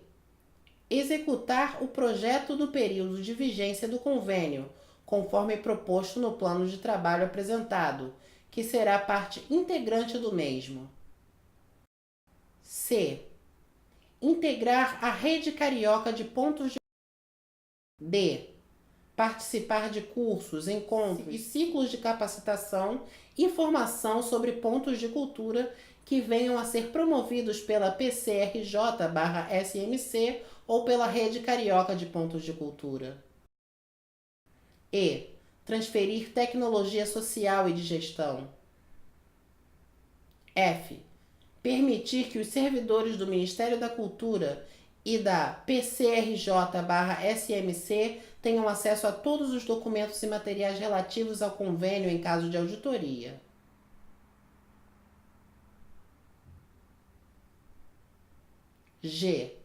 Executar o projeto do período de vigência do convênio, conforme proposto no plano de trabalho apresentado, que será parte integrante do mesmo. C. Integrar a rede carioca de pontos de... D. Participar de cursos, encontros e ciclos de capacitação e formação sobre pontos de cultura que venham a ser promovidos pela PCRJ/SMC ou pela Rede Carioca de Pontos de Cultura. E. Transferir tecnologia social e de gestão. F. Permitir que os servidores do Ministério da Cultura e da PCRJ/SMC tenham acesso a todos os documentos e materiais relativos ao convênio em caso de auditoria. G.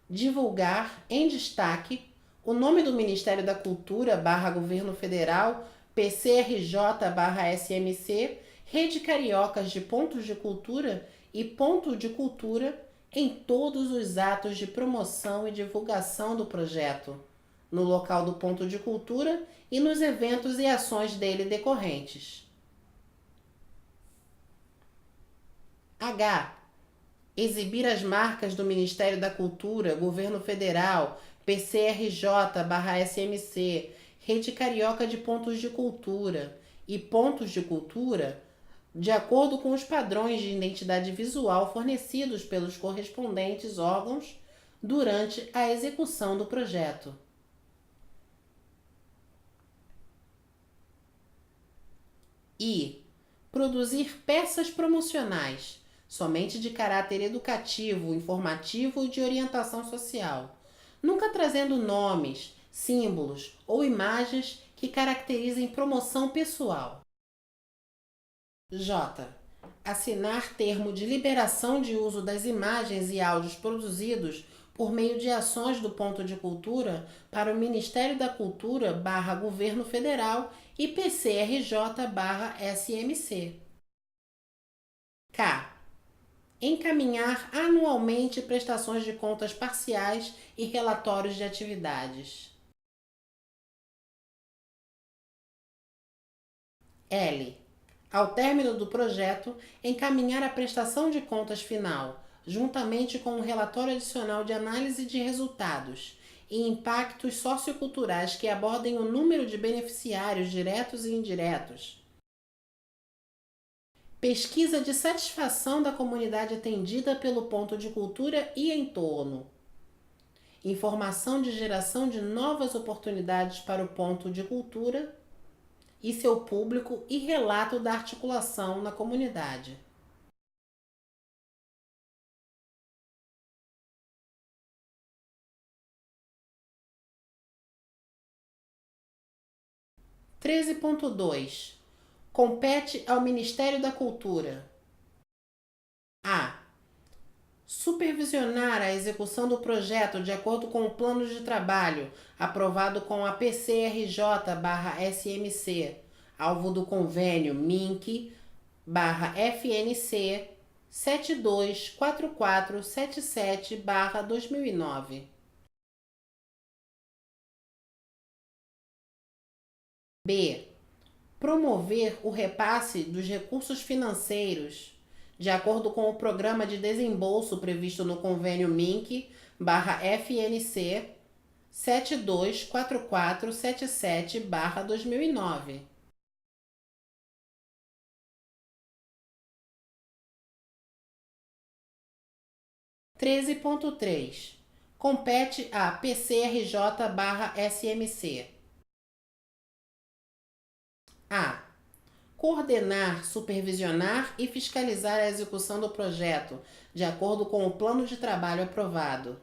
Divulgar, em destaque, o nome do Ministério da Cultura /Governo Federal, PCRJ/SMC, Rede Cariocas de Pontos de Cultura e Ponto de Cultura em todos os atos de promoção e divulgação do projeto, no local do Ponto de Cultura e nos eventos e ações dele decorrentes. H. Exibir as marcas do Ministério da Cultura, Governo Federal, PCRJ/SMC, Rede Carioca de Pontos de Cultura e Pontos de Cultura, de acordo com os padrões de identidade visual fornecidos pelos correspondentes órgãos durante a execução do projeto. I. Produzir peças promocionais, somente de caráter educativo, informativo e de orientação social, nunca trazendo nomes, símbolos ou imagens que caracterizem promoção pessoal. J. Assinar termo de liberação de uso das imagens e áudios produzidos por meio de ações do Ponto de Cultura para o Ministério da Cultura /Governo Federal e PCRJ/SMC. K. Encaminhar anualmente prestações de contas parciais e relatórios de atividades. L. Ao término do projeto, encaminhar a prestação de contas final, juntamente com um relatório adicional de análise de resultados e impactos socioculturais que abordem o número de beneficiários diretos e indiretos. Pesquisa de satisfação da comunidade atendida pelo Ponto de Cultura e entorno. Informação de geração de novas oportunidades para o Ponto de Cultura e seu público e relato da articulação na comunidade. (13.2) Compete ao Ministério da Cultura: a. Supervisionar a execução do projeto de acordo com o plano de trabalho aprovado com a PCRJ/SMC, alvo do convênio MINC/FNC 724477/2009. B. Promover o repasse dos recursos financeiros de acordo com o programa de desembolso previsto no convênio MINC/FNC 724477/2009. 13.3. Compete à PCRJ/SMC. A. Coordenar, supervisionar e fiscalizar a execução do projeto, de acordo com o plano de trabalho aprovado.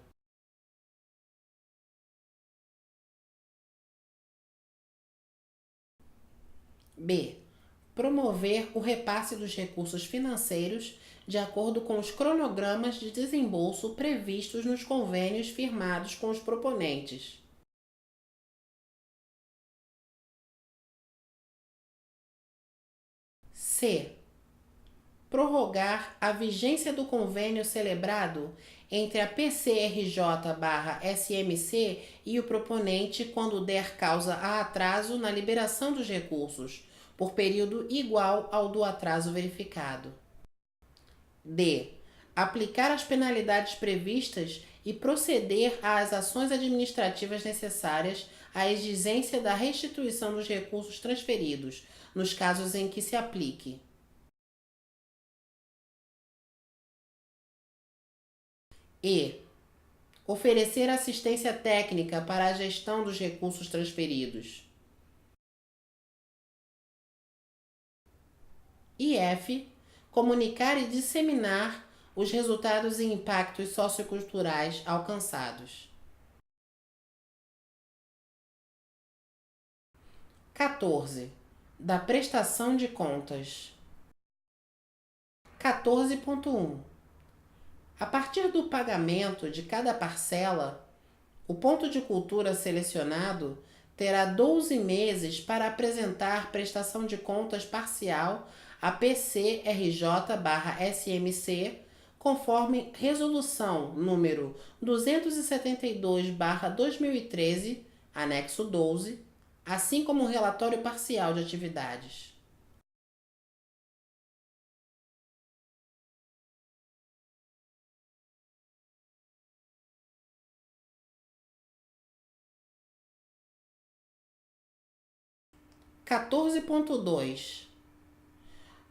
B. Promover o repasse dos recursos financeiros de acordo com os cronogramas de desembolso previstos nos convênios firmados com os proponentes. C. Prorrogar a vigência do convênio celebrado entre a PCRJ/SMC e o proponente quando der causa a atraso na liberação dos recursos, por período igual ao do atraso verificado. D. Aplicar as penalidades previstas e proceder às ações administrativas necessárias à exigência da restituição dos recursos transferidos, nos casos em que se aplique. E. Oferecer assistência técnica para a gestão dos recursos transferidos. E F. Comunicar e disseminar os resultados e impactos socioculturais alcançados. 14. Da prestação de contas. 14.1. A partir do pagamento de cada parcela, o ponto de cultura selecionado terá 12 meses para apresentar prestação de contas parcial à PCRJ/SMC, conforme Resolução número 272/2013, anexo 12, assim como relatório parcial de atividades. (14.2).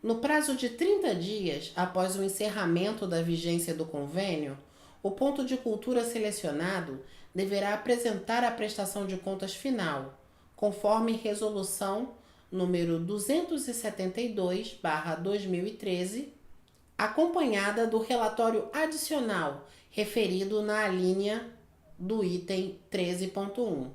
No prazo de 30 dias após o encerramento da vigência do convênio, o ponto de cultura selecionado deverá apresentar a prestação de contas final, conforme Resolução número 272/2013, acompanhada do relatório adicional referido na alínea do item 13.1.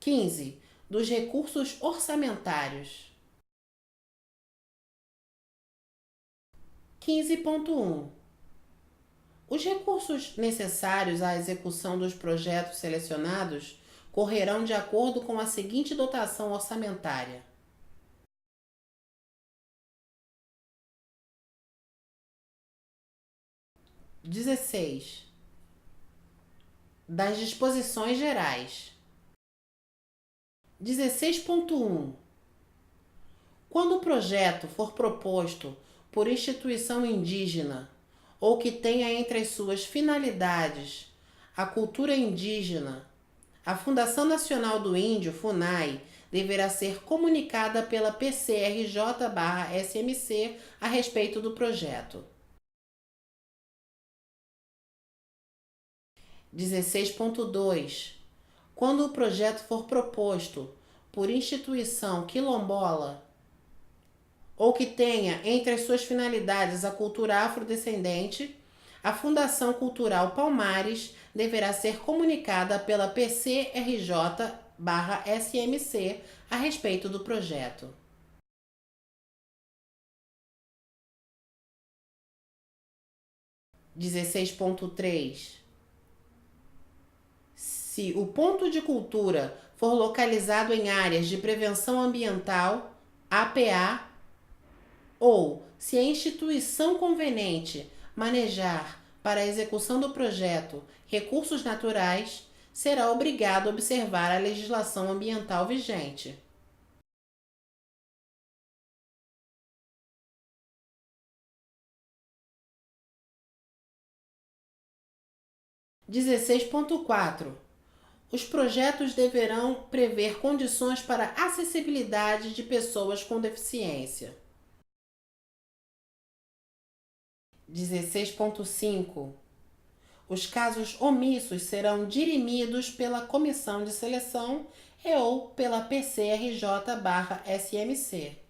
(15) Dos recursos orçamentários. 15.1. Os recursos necessários à execução dos projetos selecionados correrão de acordo com a seguinte dotação orçamentária. (16) Das disposições gerais. 16.1. Quando o projeto for proposto por instituição indígena ou que tenha entre as suas finalidades a cultura indígena, a Fundação Nacional do Índio, FUNAI, deverá ser comunicada pela PCRJ/SMC a respeito do projeto. 16.2. Quando o projeto for proposto por instituição quilombola ou que tenha entre as suas finalidades a cultura afrodescendente, a Fundação Cultural Palmares deverá ser comunicada pela PCRJ/SMC a respeito do projeto. 16.3. Se o ponto de cultura for localizado em áreas de prevenção ambiental, APA, ou se a instituição conveniente manejar para a execução do projeto recursos naturais, será obrigado a observar a legislação ambiental vigente. 16.4. Os projetos deverão prever condições para acessibilidade de pessoas com deficiência. 16.5. Os casos omissos serão dirimidos pela Comissão de Seleção e ou pela PCRJ/SMC.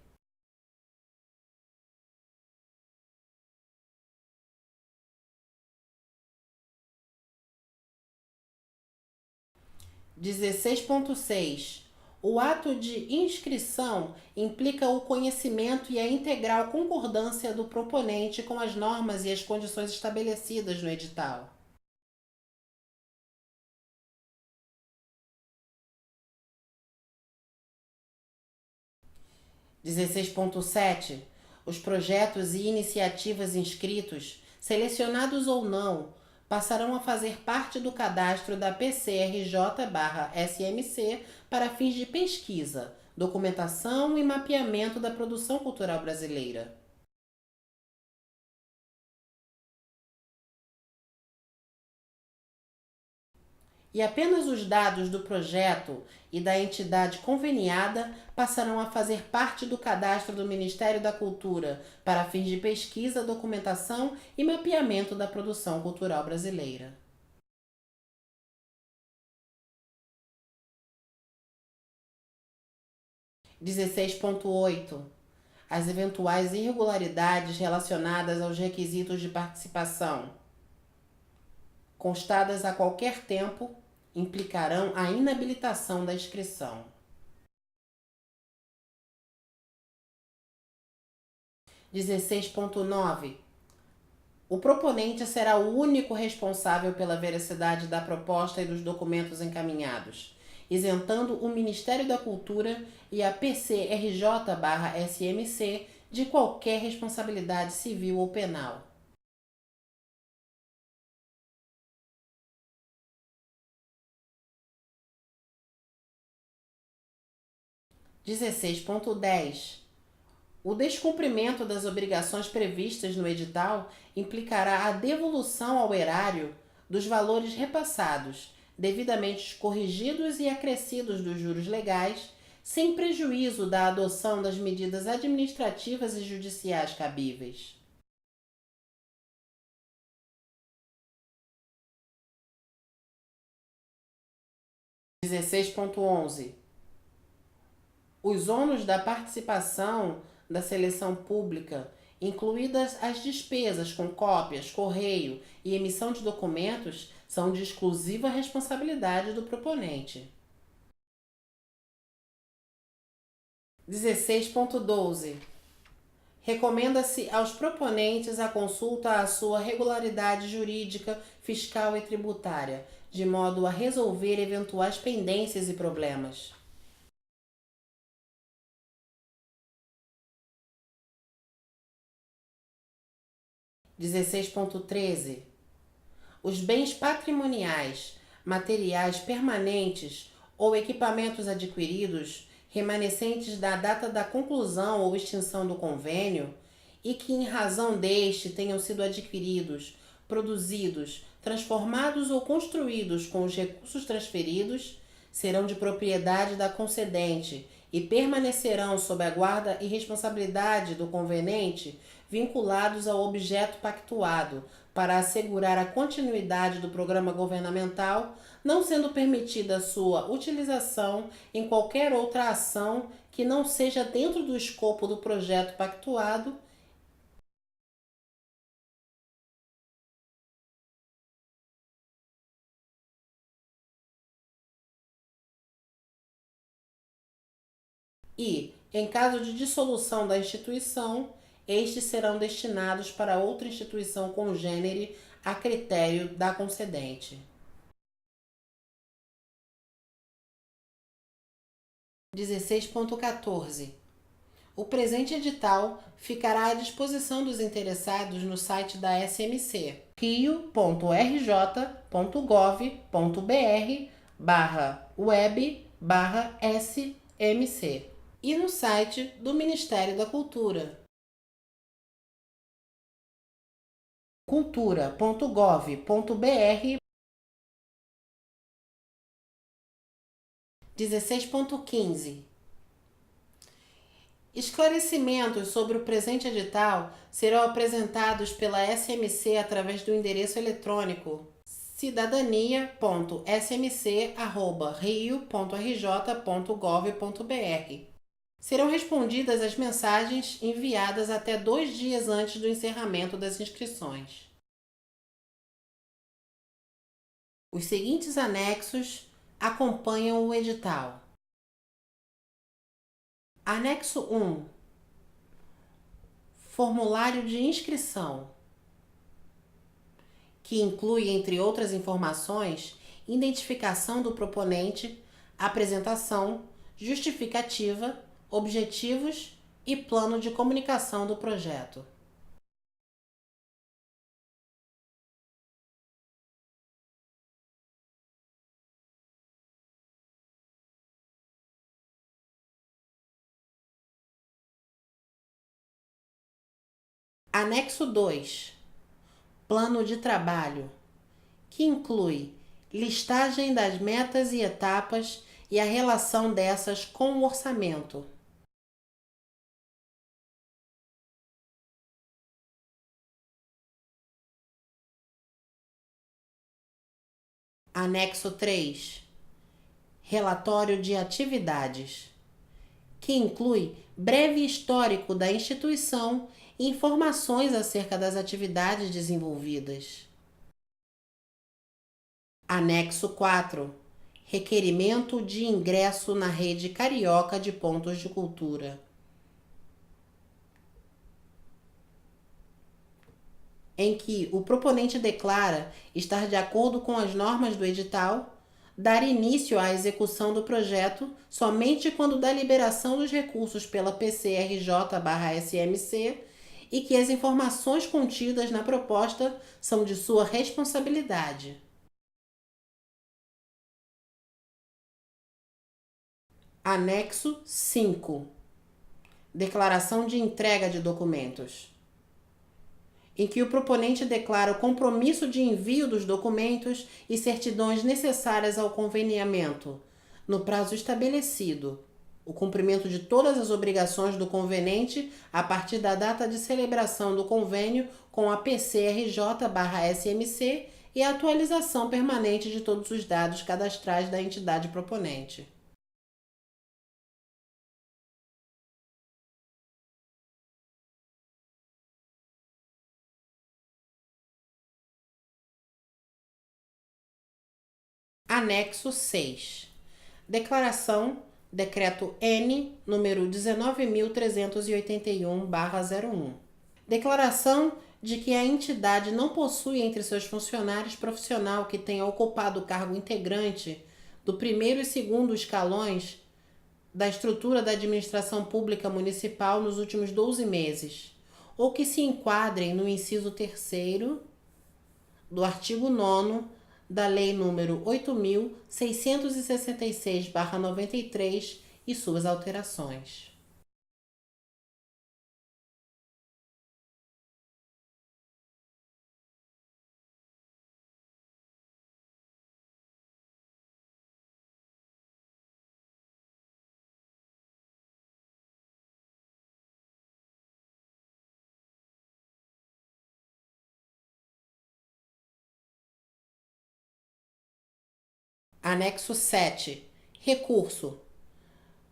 16.6. O ato de inscrição implica o conhecimento e a integral concordância do proponente com as normas e as condições estabelecidas no edital. 16.7. Os projetos e iniciativas inscritos, selecionados ou não, passarão a fazer parte do cadastro da PCRJ/SMC para fins de pesquisa, documentação e mapeamento da produção cultural brasileira. E apenas os dados do projeto e da entidade conveniada passarão a fazer parte do cadastro do Ministério da Cultura para fins de pesquisa, documentação e mapeamento da produção cultural brasileira. 16.8. As eventuais irregularidades relacionadas aos requisitos de participação, constadas a qualquer tempo, implicarão a inabilitação da inscrição. 16.9. O proponente será o único responsável pela veracidade da proposta e dos documentos encaminhados, isentando o Ministério da Cultura e a PCRJ/SMC de qualquer responsabilidade civil ou penal. 16.10. O descumprimento das obrigações previstas no edital implicará a devolução ao erário dos valores repassados, devidamente corrigidos e acrescidos dos juros legais, sem prejuízo da adoção das medidas administrativas e judiciais cabíveis. 16.11. Os ônus da participação da seleção pública, incluídas as despesas com cópias, correio e emissão de documentos, são de exclusiva responsabilidade do proponente. 16.12. Recomenda-se aos proponentes a consulta à sua regularidade jurídica, fiscal e tributária, de modo a resolver eventuais pendências e problemas. 16.13. Os bens patrimoniais, materiais permanentes ou equipamentos adquiridos remanescentes da data da conclusão ou extinção do convênio e que em razão deste tenham sido adquiridos, produzidos, transformados ou construídos com os recursos transferidos, serão de propriedade da concedente e permanecerão sob a guarda e responsabilidade do convenente, vinculados ao objeto pactuado, para assegurar a continuidade do programa governamental, não sendo permitida sua utilização em qualquer outra ação que não seja dentro do escopo do projeto pactuado. E, em caso de dissolução da instituição, estes serão destinados para outra instituição congênere a critério da concedente. 16.14. O presente edital ficará à disposição dos interessados no site da SMC, rio.rj.gov.br/web/SMC e no site do Ministério da Cultura, cultura.gov.br 16.15. Esclarecimentos sobre o presente edital serão apresentados pela SMC através do endereço eletrônico cidadania.smc@rio.rj.gov.br. Serão respondidas as mensagens enviadas até 2 dias antes do encerramento das inscrições. Os seguintes anexos acompanham o edital. Anexo 1. Formulário de inscrição, que inclui, entre outras informações, identificação do proponente, apresentação, justificativa, objetivos e plano de comunicação do projeto. Anexo 2. Plano de trabalho, que inclui listagem das metas e etapas e a relação dessas com o orçamento. Anexo 3. Relatório de atividades, que inclui breve histórico da instituição e informações acerca das atividades desenvolvidas. Anexo 4. Requerimento de ingresso na rede carioca de pontos de cultura, em que o proponente declara estar de acordo com as normas do edital, dar início à execução do projeto somente quando da liberação dos recursos pela PCRJ/SMC e que as informações contidas na proposta são de sua responsabilidade. Anexo 5. Declaração de entrega de documentos, em que o proponente declara o compromisso de envio dos documentos e certidões necessárias ao conveniamento, no prazo estabelecido, o cumprimento de todas as obrigações do convenente a partir da data de celebração do convênio com a PCRJ/SMC e a atualização permanente de todos os dados cadastrais da entidade proponente. Anexo 6. Declaração, Decreto N, número 19.381/01. Declaração de que a entidade não possui entre seus funcionários profissional que tenha ocupado o cargo integrante do primeiro e segundo escalões da estrutura da administração pública municipal nos últimos 12 meses, ou que se enquadrem no inciso 3º do artigo 9º da Lei nº 8.666/93 e suas alterações. Anexo 7. Recurso.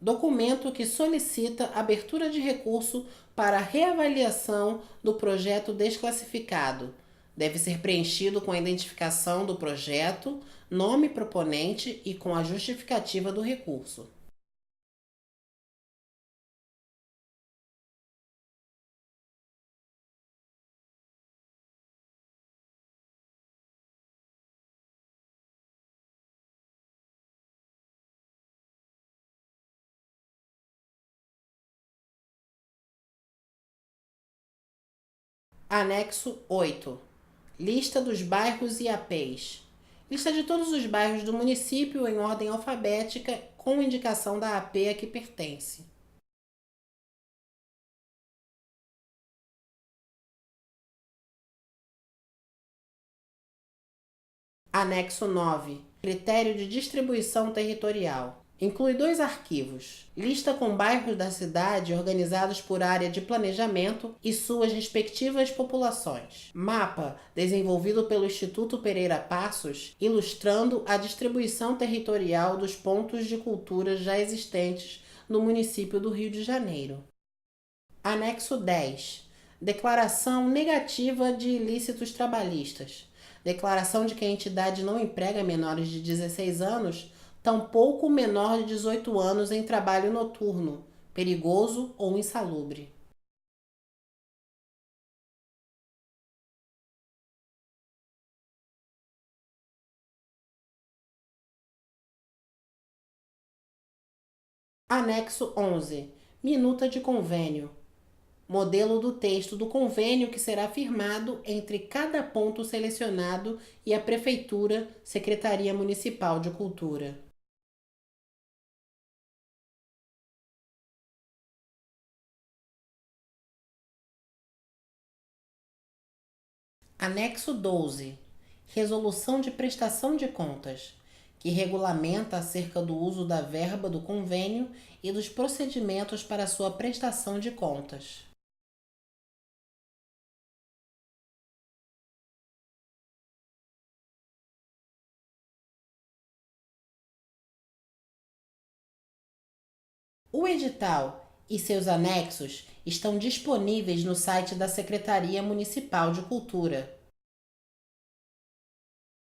Documento que solicita abertura de recurso para reavaliação do projeto desclassificado. Deve ser preenchido com a identificação do projeto, nome proponente e com a justificativa do recurso. Anexo 8. Lista dos bairros e APs. Lista de todos os bairros do município em ordem alfabética com indicação da AP a que pertence. Anexo 9. Critério de distribuição territorial, Inclui 2 arquivos. Lista com bairros da cidade organizados por área de planejamento e suas respectivas populações. Mapa desenvolvido pelo Instituto Pereira Passos, ilustrando a distribuição territorial dos pontos de cultura já existentes no município do Rio de Janeiro. Anexo 10. Declaração negativa de ilícitos trabalhistas. Declaração de que a entidade não emprega menores de 16 anos, tampouco menor de 18 anos em trabalho noturno, perigoso ou insalubre. Anexo 11. Minuta de convênio. Modelo do texto do convênio que será firmado entre cada ponto selecionado e a Prefeitura, Secretaria Municipal de Cultura. Anexo 12. Resolução de prestação de contas, que regulamenta acerca do uso da verba do convênio e dos procedimentos para sua prestação de contas. O edital e seus anexos estão disponíveis no site da Secretaria Municipal de Cultura,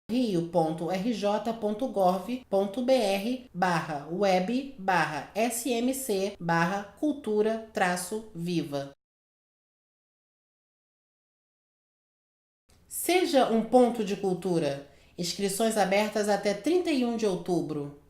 rio.rj.gov.br/web/smc/cultura-viva. Seja um ponto de cultura. Inscrições abertas até 31 de outubro.